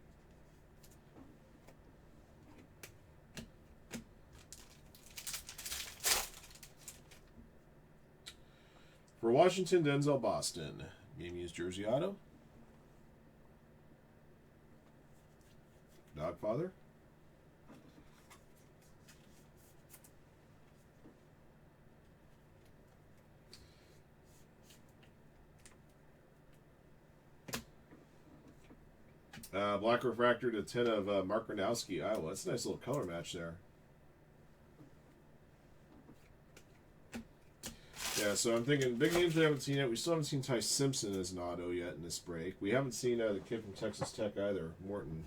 For Washington, Denzel Boston. Game used jersey auto. Dogfather. Black refractor to 10 of Mark Gronowski, Iowa. That's a nice little color match there. Yeah, so I'm thinking big names we haven't seen yet. We still haven't seen Ty Simpson as an auto yet in this break. We haven't seen the kid from Texas Tech either, Morton.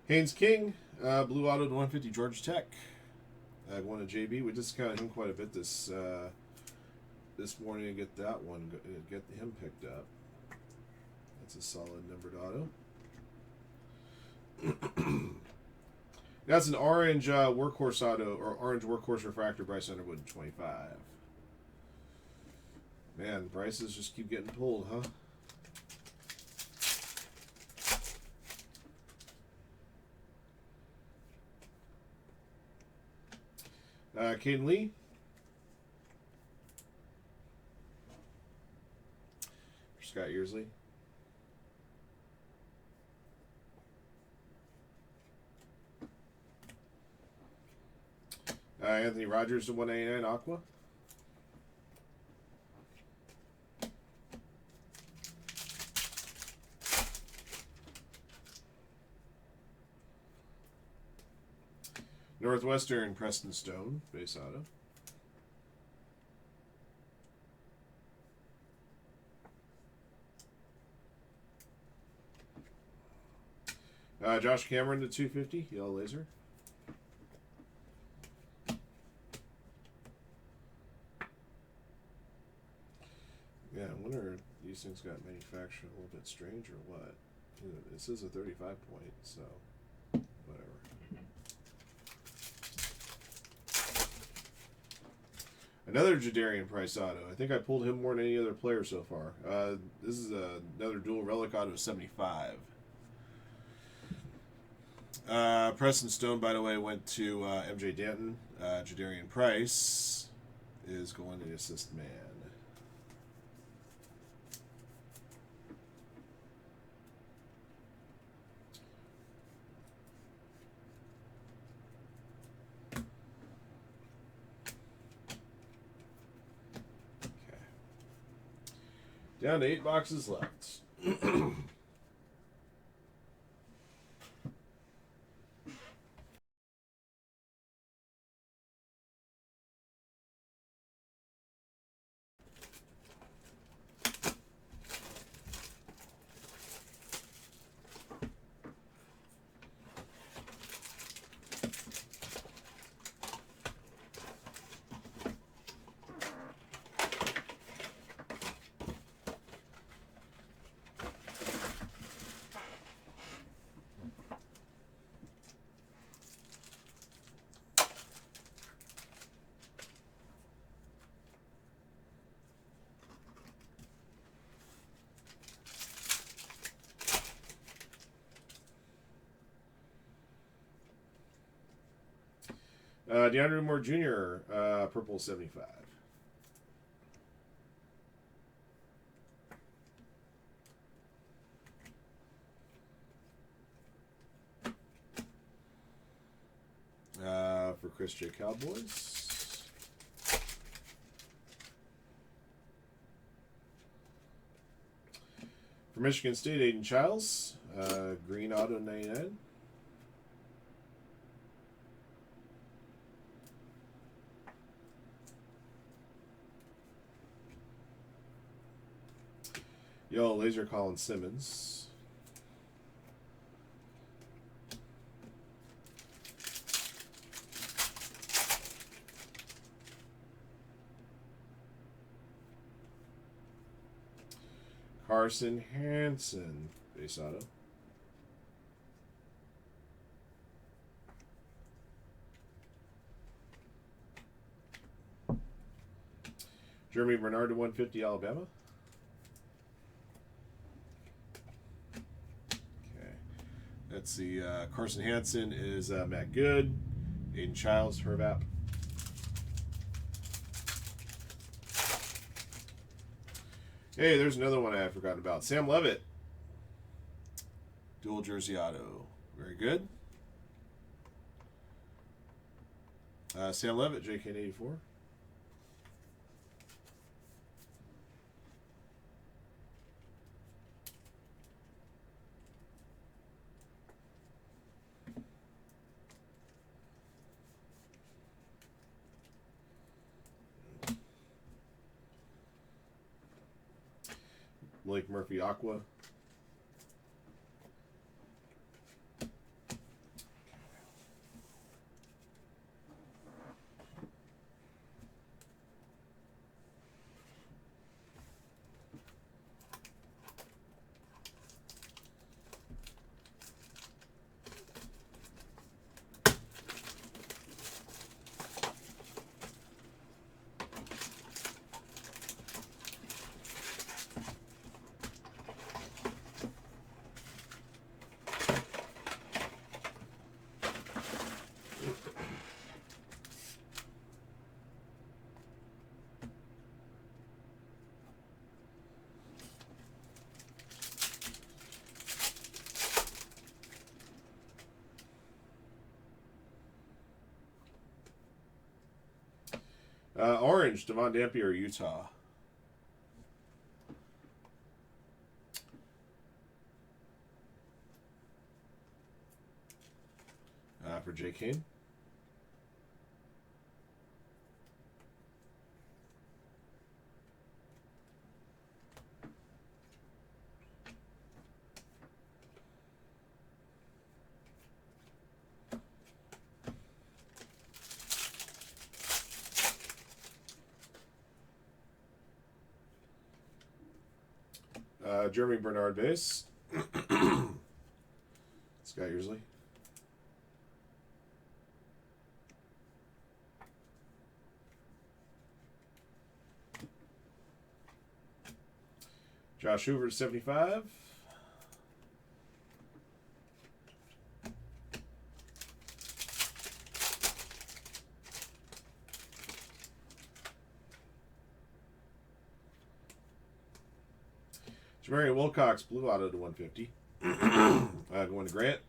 Haynes King, blue auto to 150, Georgia Tech. Going to JB. We discounted him quite a bit this morning to get that one, get him picked up. That's a solid numbered auto. That's an orange workhorse auto, or orange workhorse refractor, Bryce Underwood, 25. Man, Bryces just keep getting pulled, huh? Caden Lee. Scott Yearsley. Anthony Rogers to 189 Aqua. Northwestern Preston Stone, base auto. Josh Cameron to 250, yellow laser. Yeah, I wonder if these things got manufactured a little bit strange or what. You know, this is a 35 point, so whatever. Another Jadarian Price auto. I think I pulled him more than any other player so far. This is another dual relic auto of 75. Preston Stone, by the way, went to MJ Danton. Jadarian Price is going to the assist man. Down to 8 boxes left. DeAndre Moore Jr., purple 75. For Chris J. Cowboys. For Michigan State, Aiden Childs, green auto 99. Yellow laser Colin Simmons. Carson Hansen, base auto. Jeremy Bernard to 150, Alabama. Okay. Let's see. Carson Hansen is Matt Good. Aiden Childs, Hervap. Hey, there's another one I had forgotten about. Sam Levitt. Dual jersey auto. Very good. Sam Levitt, JK84. Blake Murphy, Aqua. Orange, Devon Dampier, Utah. For J. Kane. Jeremy Bernard base. Scott Yearsley. Josh Hoover 75. Jamarian Wilcox, blue auto to 150. Going to Grant.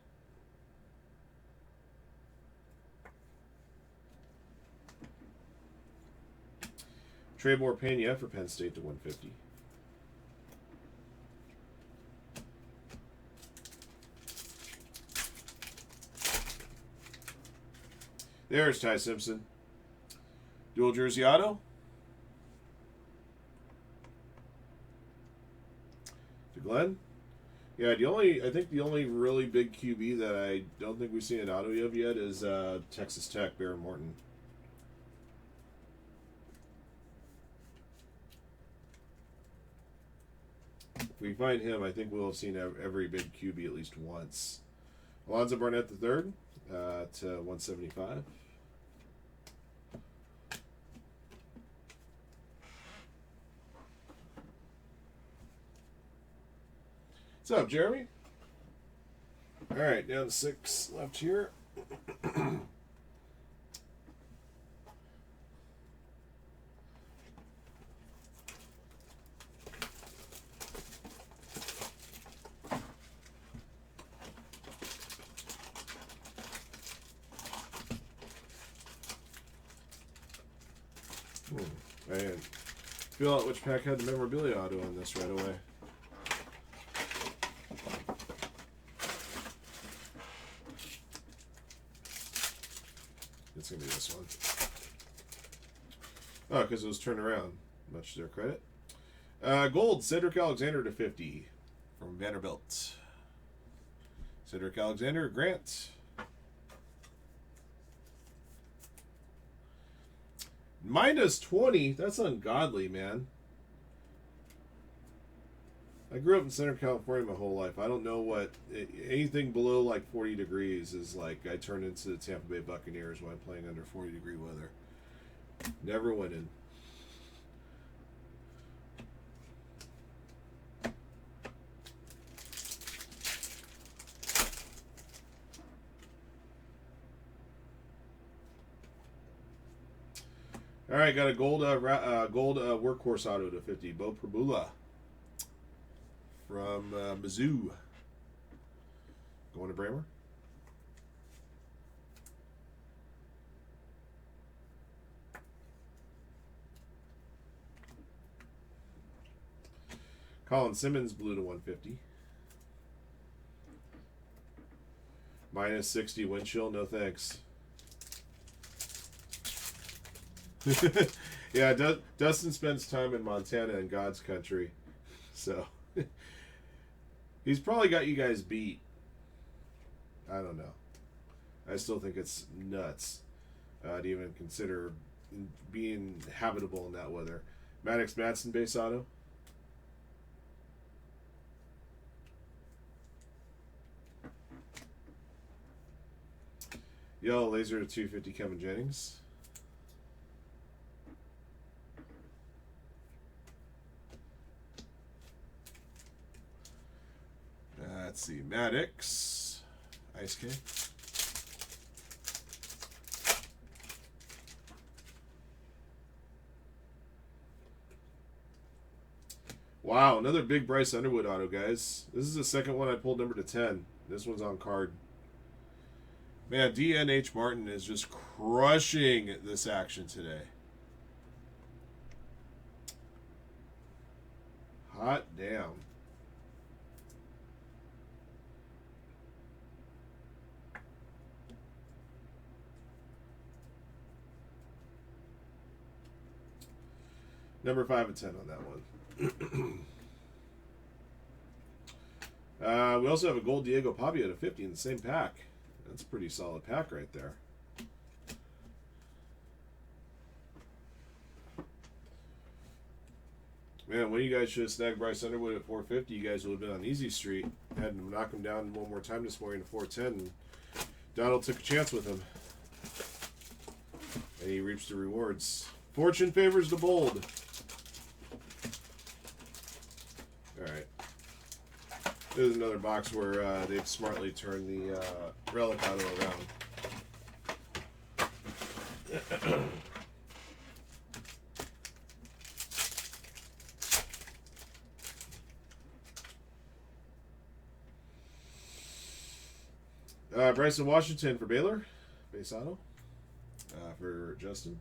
Trevor Pena for Penn State to 150. There's Ty Simpson. Dual jersey auto. To Glenn. Yeah, I think the only really big QB that I don't think we've seen an auto of yet is Texas Tech, Baron Morton. If we find him, I think we'll have seen every big QB at least once. Alonzo Barnett III to 175. What's up, Jeremy? All right, down to 6 left here. Man, feel out which pack had the memorabilia auto on this right away. It's going to be this one. Oh, because it was turned around. Much to their credit. Gold, Cedric Alexander to 50 from Vanderbilt. Cedric Alexander, Grant. Minus 20? That's ungodly, man. I grew up in Southern California my whole life. I don't know what... Anything below like 40 degrees is like I turn into the Tampa Bay Buccaneers when I'm playing under 40-degree weather. Never winning. All right, got a gold workhorse auto to 50. Bo Prabula from Mizzou. Going to Bramer. Colin Simmons, blue to 150. Minus 60 wind chill, no thanks. Yeah, Dustin spends time in Montana and God's country. So, he's probably got you guys beat. I don't know. I still think it's nuts to even consider being habitable in that weather. Maddox Madsen base auto. Yellow laser to 250 Kevin Jennings. Let's see, Maddox. Ice King. Wow, another big Bryce Underwood auto, guys. This is the second one I pulled number to 10. This one's on card. Man, DNH Martin is just crushing this action today. Hot damn. Number 5 and 10 on that one. We also have a gold Diego Pavia to 50 in the same pack. That's a pretty solid pack right there. Man, when you guys should have snagged Bryce Underwood at 450, you guys would have been on easy street. Had to knock him down one more time this morning to 410. And Donald took a chance with him. And he reaps the rewards. Fortune favors the bold. Alright. This is another box where they've smartly turned the relic auto around. Bryson Washington for Baylor. Base auto. For Justin.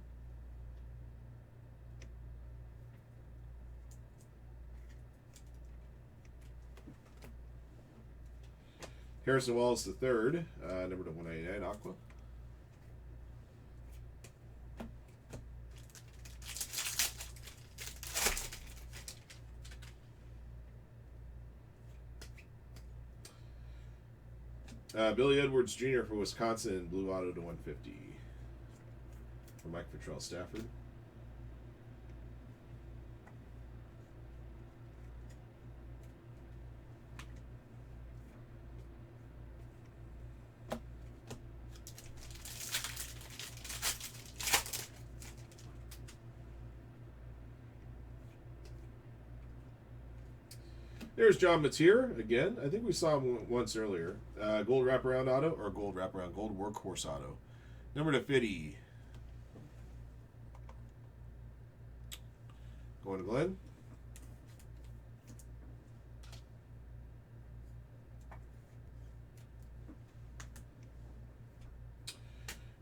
Harrison Wallace the third, number to 199, Aqua. Billy Edwards Jr. for Wisconsin, blue auto to 150. For Mike Petrell Stafford. There's John Mateer again. I think we saw him once earlier. Gold wraparound auto, or gold workhorse auto. Number to 50. Going to Glenn.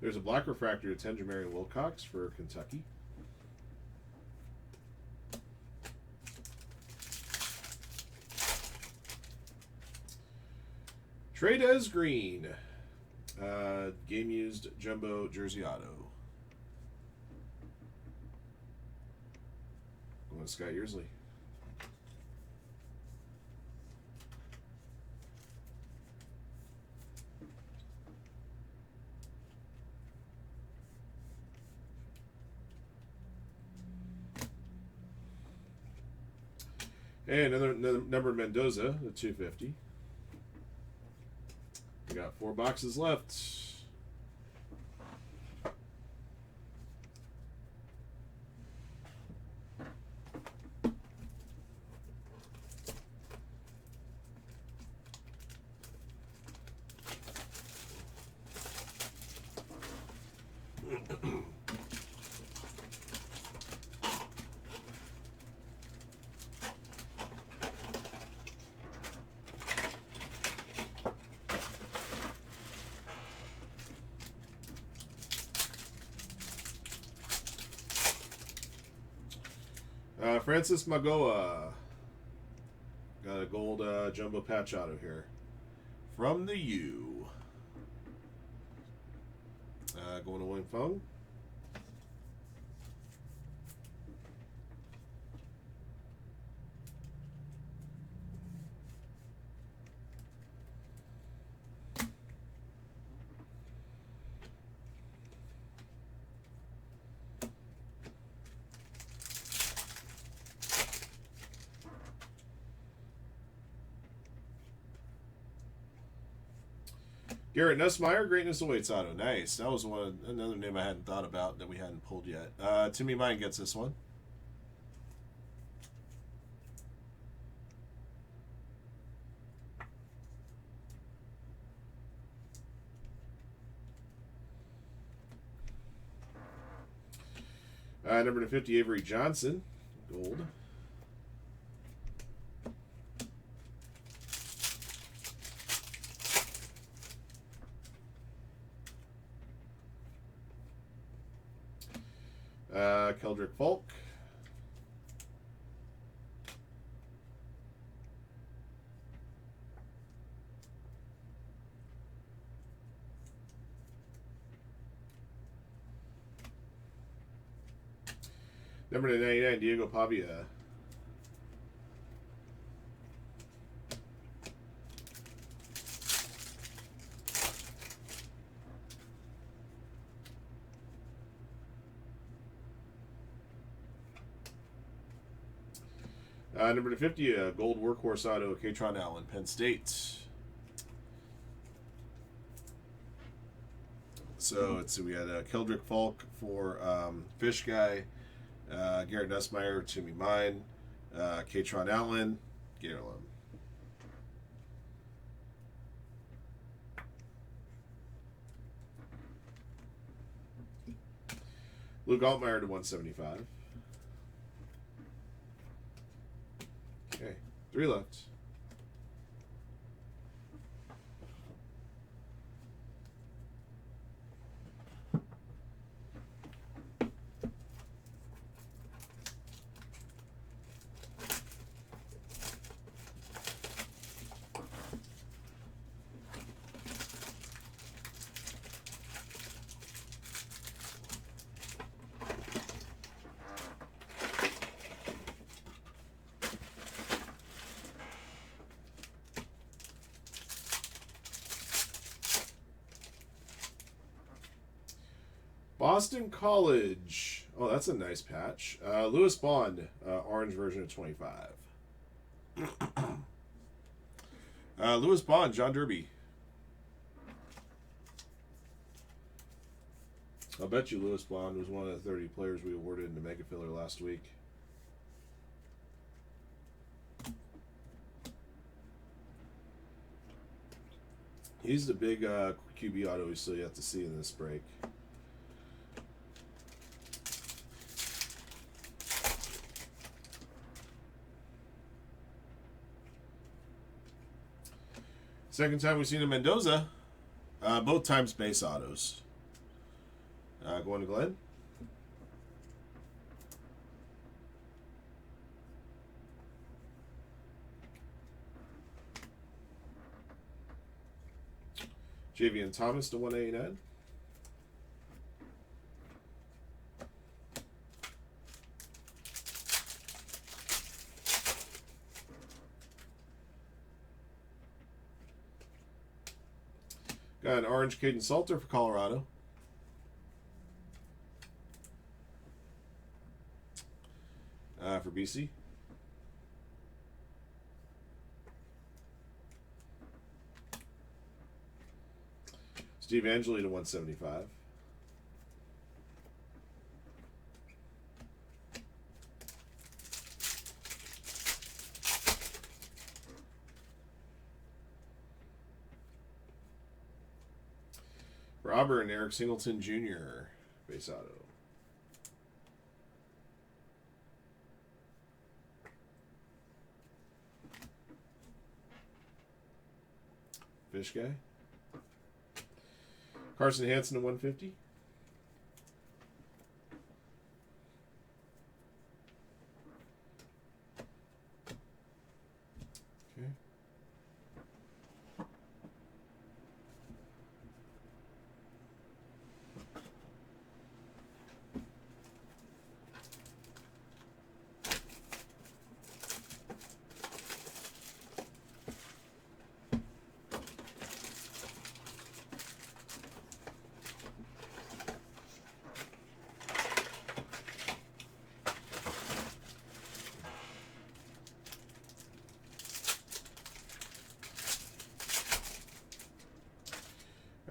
There's a black refractor to Tenjamari Wilcox for Kentucky. Tradez Green. Game used jumbo jersey auto. Going to Scott Yearsley. And another number Mendoza, the 250. We got 4 boxes left. Francis Magoa. Got a gold jumbo patch auto here. From the U. Going to Wing Feng. Garrett Nussmeier, Greatness Awaits auto. Nice. That was another name I hadn't thought about that we hadn't pulled yet. Timmy Mine gets this one. Number 250, Avery Johnson. Gold. Keldrick Falk. Number 99, Diego Pavia. Number 250, gold workhorse auto, Katron Allen, Penn State. So let's see, we had Keldrick Falk for Fish Guy, Garrett Nussmeier, Timmy Mine, Katron Allen, Garland. Luke Altmaier to 175. Okay, 3 left. Boston College. Oh, that's a nice patch. Lewis Bond, orange version of 25. Lewis Bond, John Derby. I'll bet you Lewis Bond was one of the 30 players we awarded in the Mega Filler last week. He's the big QB auto we still yet to see in this break. Second time we've seen a Mendoza. Both times base autos. Going to Glenn. Javian Thomas to 189. Got an orange Caden Salter for Colorado. For BC. Steve Angeli to 175. Robert and Eric Singleton Jr. base auto. Fish Guy. Carson Hansen to 150.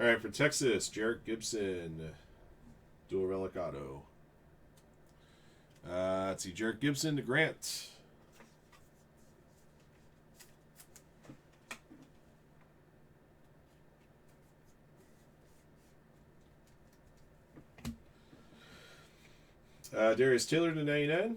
All right, for Texas, Jarrett Gibson, dual relic auto. Let's see, Jarrett Gibson to Grant. Darius Taylor to 99.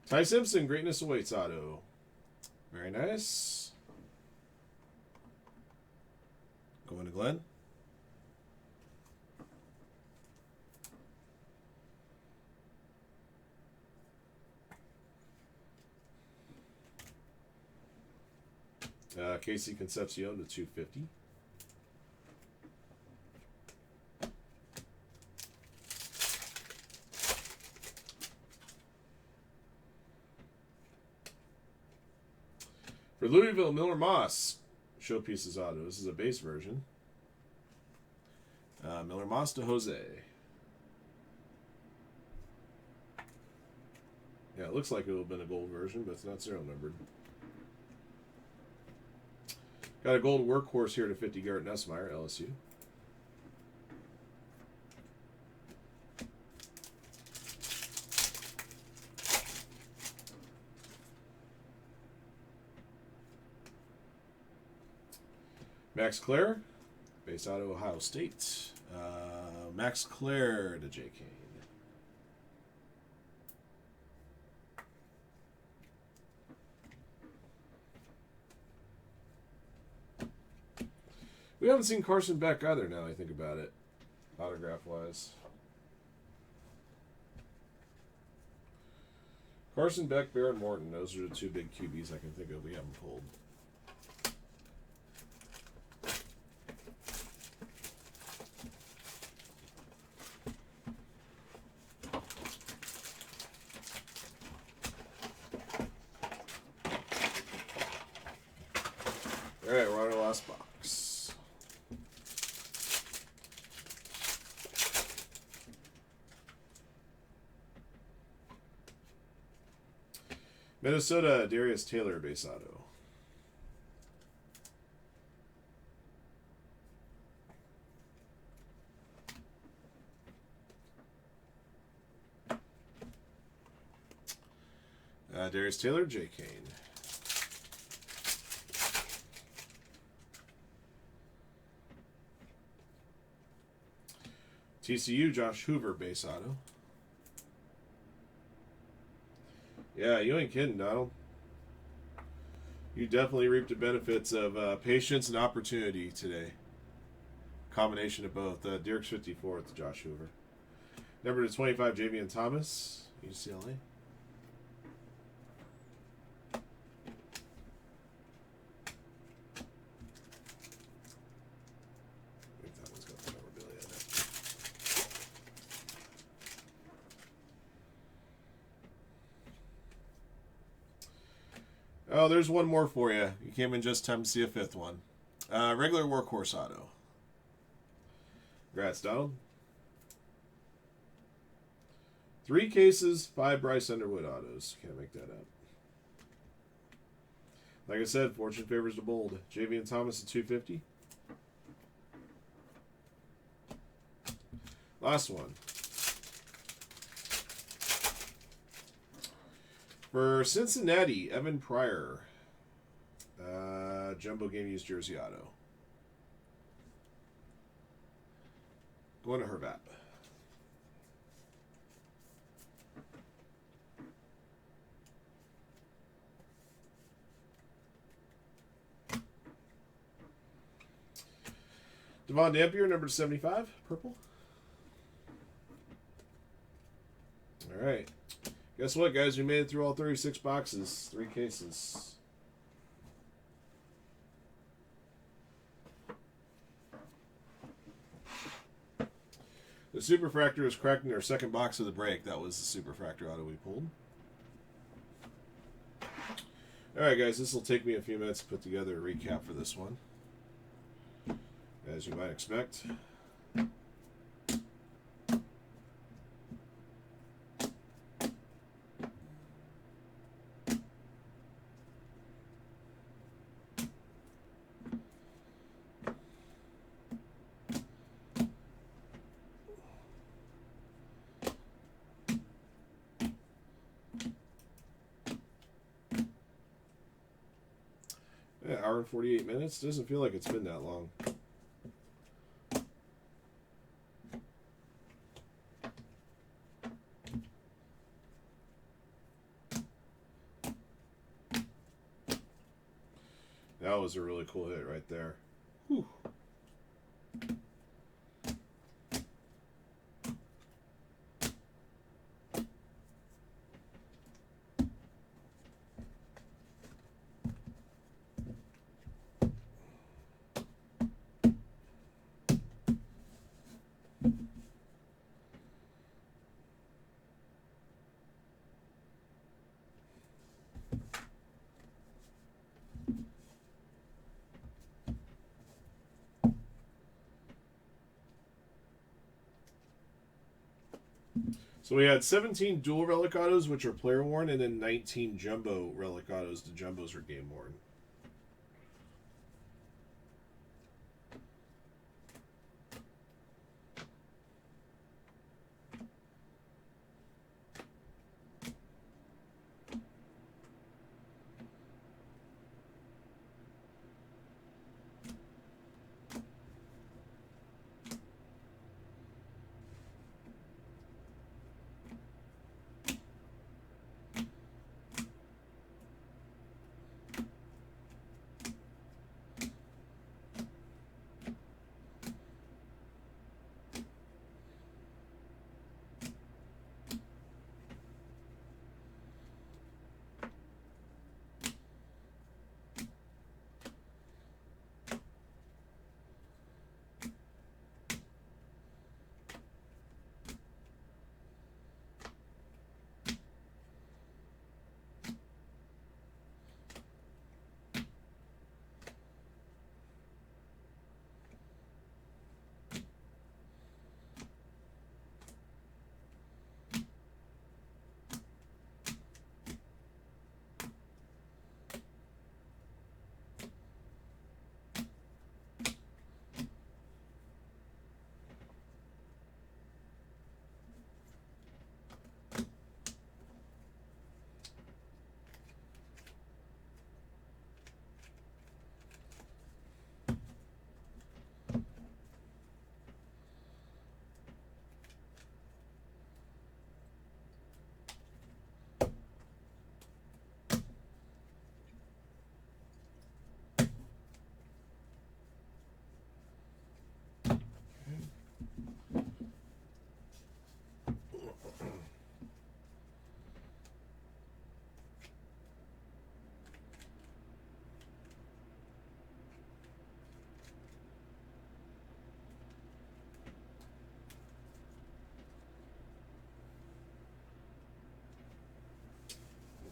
Ty Simpson, Greatness Awaits auto. Very nice. Going to Glenn. Casey Concepcion to 250. For Louisville, Miller Moss, Showpieces auto. This is a base version. Miller Moss to Jose. Yeah, it looks like it would have been a gold version, but it's not serial numbered. Got a gold workhorse here to 50, Garrett Nussmeier, LSU. Max Clare, base out of Ohio State. Max Clare to J. Kane. We haven't seen Carson Beck either now I think about it, autograph-wise. Carson Beck, Baron Morton, those are the two big QBs I can think of we haven't pulled. All right, we're on our last box. Minnesota, Darius Taylor, base auto. Darius Taylor, J. Kane. TCU, Josh Hoover, base auto. Yeah, you ain't kidding, Donald. You definitely reaped the benefits of patience and opportunity today. Combination of both. Dirk's 54th, Josh Hoover. Number to 25, Javian Thomas, UCLA. I think that one's got the memorabilia in it. Oh, there's one more for you. You came in just time to see a fifth one. Regular workhorse auto. Congrats, Donald. 3 cases, 5 Bryce Underwood autos. Can't make that up. Like I said, fortune favors the bold. Javian Thomas at 250. Last one. For Cincinnati, Evan Pryor. Jumbo Game Used Jersey Auto. Going to Herbat. Devon Dampier, number 75, purple. All right. Guess what, guys? We made it through all 36 boxes. 3 cases. The Superfractor is cracked in our second box of the break. That was the Superfractor auto we pulled. All right, guys. This will take me a few minutes to put together a recap for this one. As you might expect. hour and 48 minutes. Doesn't feel like it's been that long. That was a really cool hit right there. Whew. So we had 17 dual relic autos, which are player worn, and then 19 jumbo relic autos. The jumbos are game worn.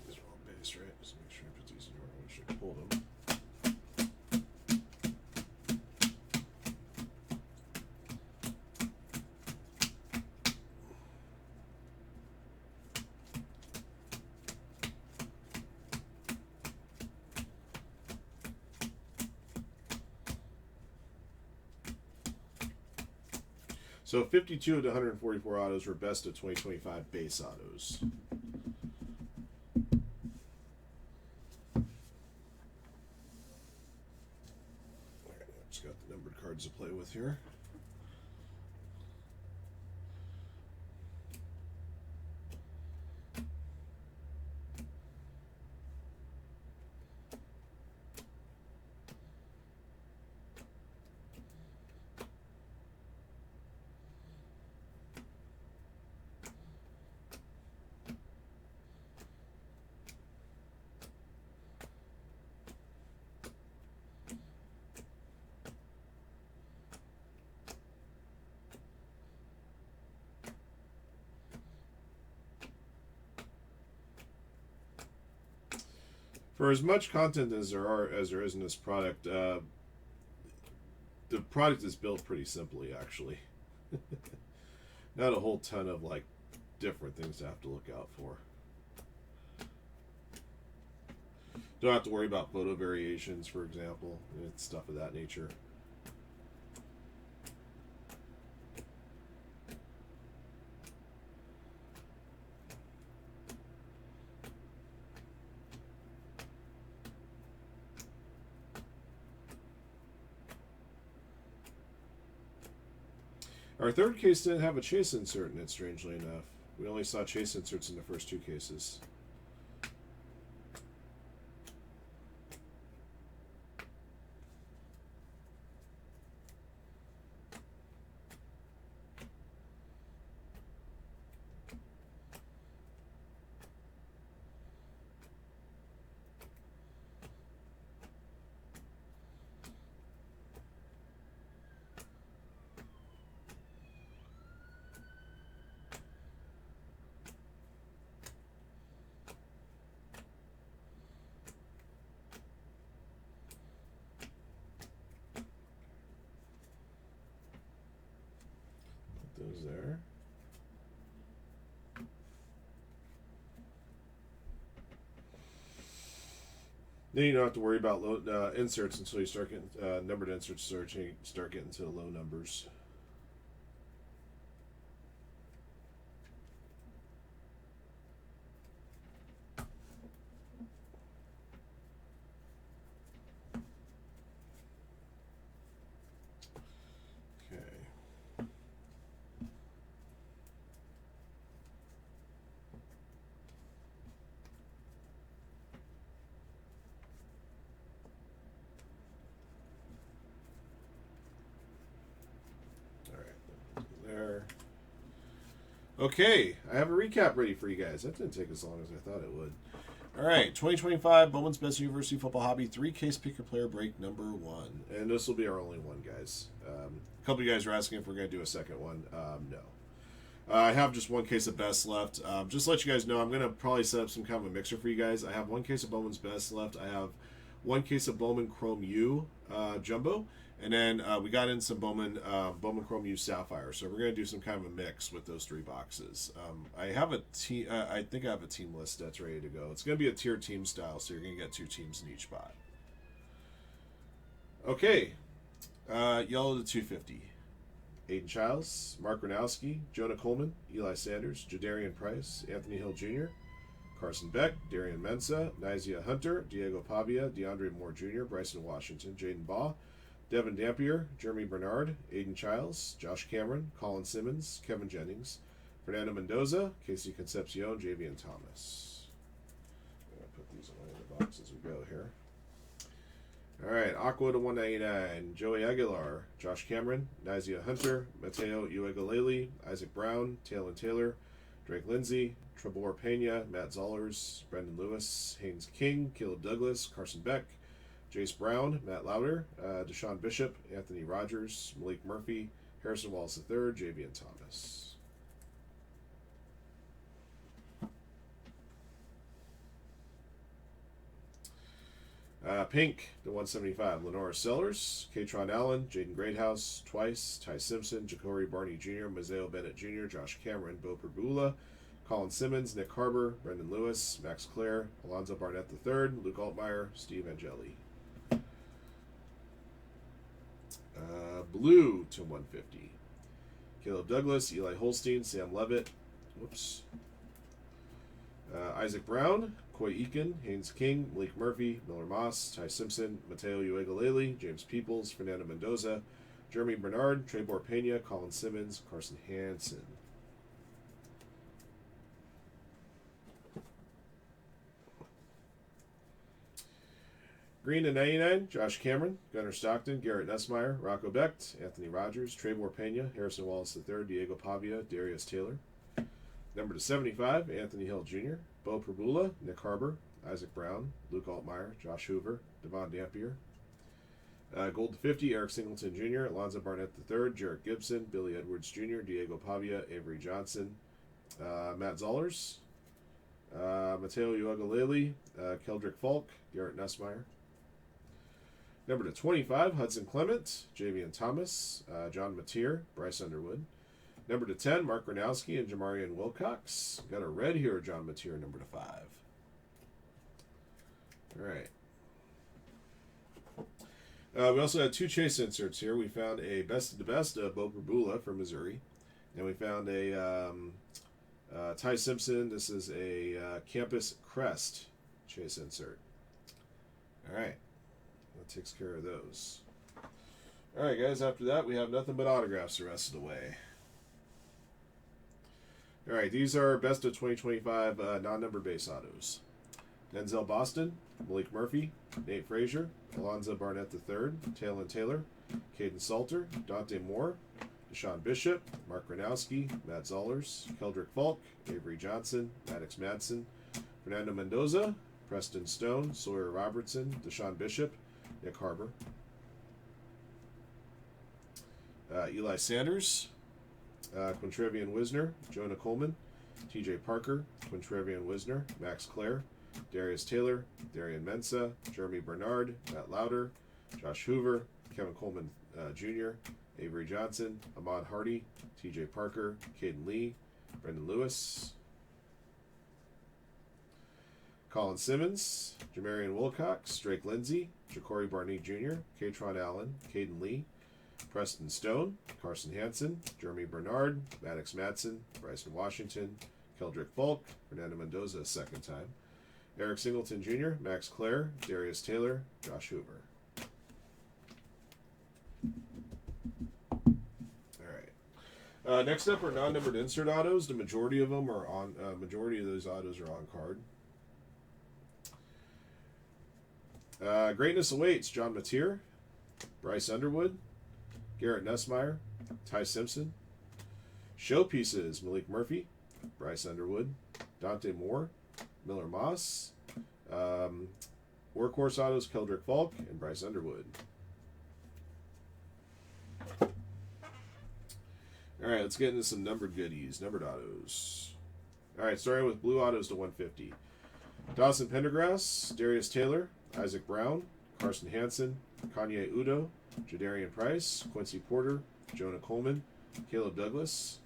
These are all base, right? Just make sure I put these in order. I should pull them. So 52 of the 144 autos were best of 2025 base autos. Just got the numbered cards to play with here. For as much content as there is in this product, the product is built pretty simply, actually. Not a whole ton of like different things to have to look out for. Don't have to worry about photo variations, for example, and stuff of that nature. Our third case didn't have a chase insert in it, strangely enough. We only saw chase inserts in the first 2 cases. Those there. Then you don't have to worry about low, inserts until you start getting numbered inserts. Start getting to low numbers. Okay, I have a recap ready for you guys. That didn't take as long as I thought it would. All right, 2025 Bowman's Best University Football Hobby 3-case pick your player break number 1. And this will be our only one, guys. A couple of you guys are asking if we're going to do a second one. No. I have just 1 case of Best left. Just to let you guys know, I'm going to probably set up some kind of a mixer for you guys. I have 1 case of Bowman's Best left. I have 1 case of Bowman Chrome U Jumbo. And then we got in some Bowman Chrome U Sapphire. So we're going to do some kind of a mix with those 3 boxes. I have a team. I think I have a team list that's ready to go. It's going to be a tier team style, so you're going to get 2 teams in each spot. Okay, yellow to 250. Aiden Childs, Mark Gronowski, Jonah Coleman, Eli Sanders, Jadarian Price, Anthony Hill Jr., Carson Beck, Darian Mensah, Nizia Hunter, Diego Pavia, DeAndre Moore Jr., Bryson Washington, Jaden Baugh, Devin Dampier, Jeremy Bernard, Aiden Childs, Josh Cameron, Colin Simmons, Kevin Jennings, Fernando Mendoza, Casey Concepcion, Javian Thomas. I'm going to put these away in the box as we go here. All right, Aqua to 199, Joey Aguilar, Josh Cameron, Nizia Hunter, Mateo Uegalele, Isaac Brown, Taylor Taylor, Drake Lindsay, Trebor Pena, Matt Zollers, Brendan Lewis, Haynes King, Caleb Douglas, Carson Beck, Jace Brown, Matt Lauder, Deshaun Bishop, Anthony Rogers, Malik Murphy, Harrison Wallace III, Javian Thomas. Pink to 175, Lenora Sellers, Katron Allen, Jaden Greathouse, Twice, Ty Simpson, Ja'Cory Barney Jr., Mazeo Bennett Jr., Josh Cameron, Bo Perbula, Colin Simmons, Nick Harbour, Brendan Lewis, Max Clare, Alonzo Barnett III, Luke Altmaier, Steve Angeli. Blue to 150, Caleb Douglas, Eli Holstein, Sam Levitt, Isaac Brown, Coy Eakin, Haynes King, Malik Murphy, Miller Moss, Ty Simpson, Mateo Uegalele, James Peoples, Fernando Mendoza, Jeremy Bernard, Trebor Pena, Colin Simmons, Carson Hansen. Green to 99, Josh Cameron, Gunnar Stockton, Garrett Nussmeier, Rocco Becht, Anthony Rogers, Trebor Pena, Harrison Wallace III, Diego Pavia, Darius Taylor. Number to 75, Anthony Hill Jr., Bo Perbula, Nick Harbour, Isaac Brown, Luke Altmaier, Josh Hoover, Devon Dampier. Gold to 50, Eric Singleton Jr., Alonzo Barnett III, Jarrett Gibson, Billy Edwards Jr., Diego Pavia, Avery Johnson, Matt Zollers, Mateo Uegalele, Keldrick Falk, Garrett Nussmeier. Number to 25, Hudson Clement, Javian Thomas, John Mateer, Bryce Underwood. Number to 10, Mark Gronowski and Jamarian Wilcox. Got a red here, John Mateer, number to 5. All right. We also had 2 chase inserts here. We found a best of the best of Bo Perbula from Missouri. And we found a Ty Simpson. This is a Campus Crest chase insert. All right. That takes care of those. All right, guys. After that, we have nothing but autographs the rest of the way. All right, these are best of 2025 non-number base autos. Denzel Boston, Malik Murphy, Nate Frazier, Alonzo Barnett III, Taylor Taylor, Caden Salter, Dante Moore, Deshaun Bishop, Mark Gronowski, Matt Zollers, Keldrick Falk, Avery Johnson, Maddox Madsen, Fernando Mendoza, Preston Stone, Sawyer Robertson, Deshaun Bishop, Nick Harbor, Eli Sanders, Quintrevian Wisner, Jonah Coleman, TJ Parker, Quintrevian Wisner, Max Clare, Darius Taylor, Darian Mensah, Jeremy Bernard, Matt Lauder, Josh Hoover, Kevin Coleman Jr., Avery Johnson, Ahmad Hardy, TJ Parker, Caden Lee, Brendan Lewis, Colin Simmons, Jamarian Wilcox, Drake Lindsay, Ja'Cory Barney Jr., Katron Allen, Caden Lee, Preston Stone, Carson Hansen, Jeremy Bernard, Maddox Madsen, Bryson Washington, Keldrick Falk, Fernando Mendoza a second time, Eric Singleton Jr., Max Clare, Darius Taylor, Josh Hoover. All right. Next up are non-numbered insert autos. The majority of them are on. Majority of those autos are on card. Greatness awaits: John Mateer, Bryce Underwood, Garrett Nussmeier, Ty Simpson. Showpieces: Malik Murphy, Bryce Underwood, Dante Moore, Miller Moss. Workhorse autos: Keldrick Falk and Bryce Underwood. All right, let's get into some numbered goodies, numbered autos. All right, starting with blue autos to 150. Dawson Pendergrass, Darius Taylor, Isaac Brown, Carson Hansen, Kanye Udo, Jadarian Price, Quincy Porter, Jonah Coleman, Caleb Douglas,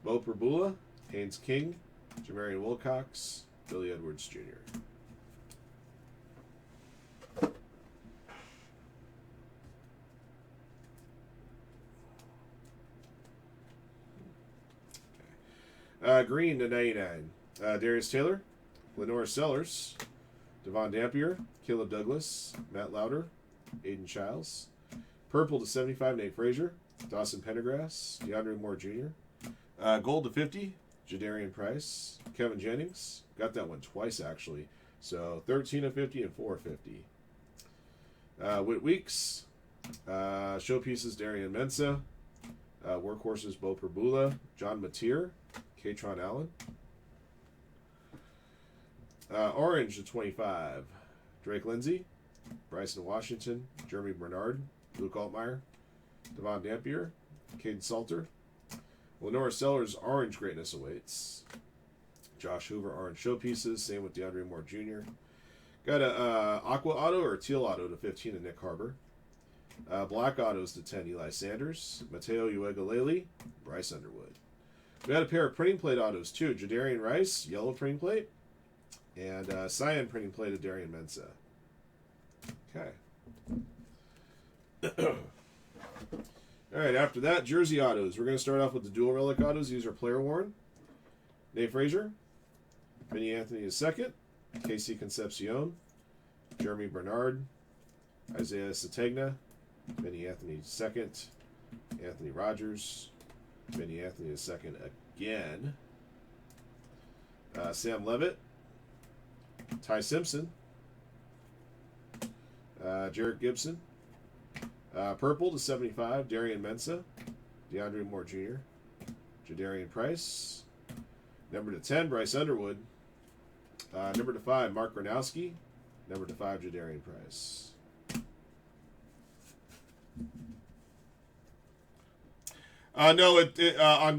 Bo Perbula, Haynes King, Jamarian Wilcox, Billy Edwards Jr. Green to 99. Darius Taylor, Lenore Sellers, Devon Dampier, Caleb Douglas, Matt Lauder, Aiden Childs. Purple to 75, Nate Frazier, Dawson Pendergrass, DeAndre Moore Jr. Gold to 50, Jadarian Price, Kevin Jennings. Got that one twice, actually. So 13 of 50 and 4 of 50. Whit Weeks, showpieces Darian Mensah, workhorses Bo Perbula, John Mateer, Katron Allen. Orange to 25, Drake Lindsay, Bryson Washington, Jeremy Bernard, Luke Altmaier, Devon Dampier, Caden Salter. Lenora Sellers, orange greatness awaits. Josh Hoover, orange showpieces. Same with DeAndre Moore Jr. Got a aqua auto or teal auto to 15 to Nick Harbor. Black autos to 10, Eli Sanders, Mateo Uegalele, Bryce Underwood. We had a pair of printing plate autos too. Jadarian Rice, yellow printing plate, and cyan printing plate of Darian Mensah. Okay. All right, after that, jersey autos. We're going to start off with the dual relic autos. These are player worn. Nate Frazier, Vinny Anthony II, Casey Concepcion, Jeremy Bernard, Isaiah Sategna, Vinny Anthony II, Anthony Rogers, Vinny Anthony II again, Sam Levitt, Ty Simpson, Jarrett Gibson, purple to 75, Darian Mensah, DeAndre Moore Jr., Jadarian Price, number to 10, Bryce Underwood, number to 5, Mark Gronowski, number to 5, Jadarian Price. No,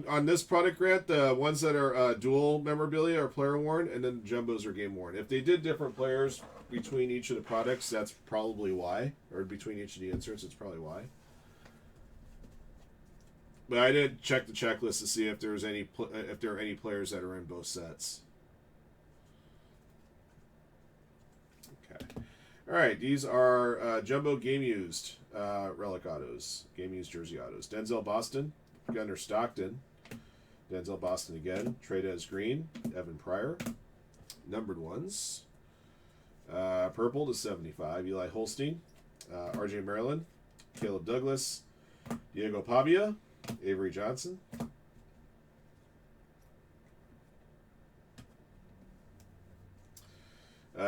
on this product, Grant, the ones that are dual memorabilia are player worn, and then the jumbos are game worn. If they did different players between each of the products, that's probably why, or between each of the inserts, it's probably why. But I did check the checklist to see if there was if there are any players that are in both sets. Okay. All right, these are jumbo game used relic autos, game used jersey autos. Denzel Boston, Gunnar Stockton, Denzel Boston again, Tradez Green, Evan Pryor, numbered ones. Purple to 75, Eli Holstein, RJ Maryland, Caleb Douglas, Diego Pavia, Avery Johnson.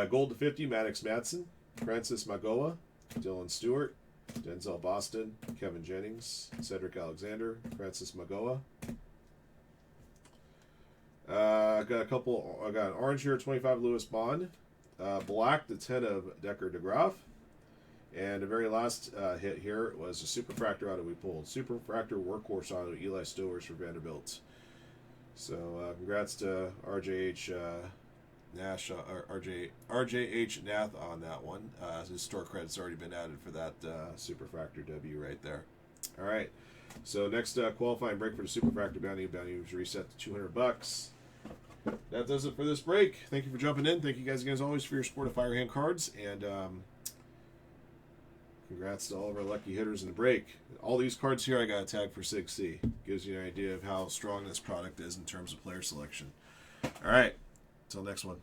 Gold to 50, Maddox Madsen, Francis Magoa, Dylan Stewart, Denzel Boston, Kevin Jennings, Cedric Alexander, Francis Magoa. I got a couple. I got an orange here, 25 Lewis Bond, black to 10 of Decker DeGraff, and the very last hit here was a Superfractor auto we pulled. Superfractor Workhorse auto Eli Stowers for Vanderbilt. So congrats to RJH Nash, RJH Nath on that one. His store credit's already been added for that Superfractor W right there. All right. So next qualifying break for the Superfractor bounty. Bounty was reset to $200. That does it for this break. Thank you for jumping in. Thank you guys again as always for your support of Firehand Cards, and congrats to all of our lucky hitters in the break. All these cards here I got a tag for 6C. Gives you an idea of how strong this product is in terms of player selection. All right, until next one.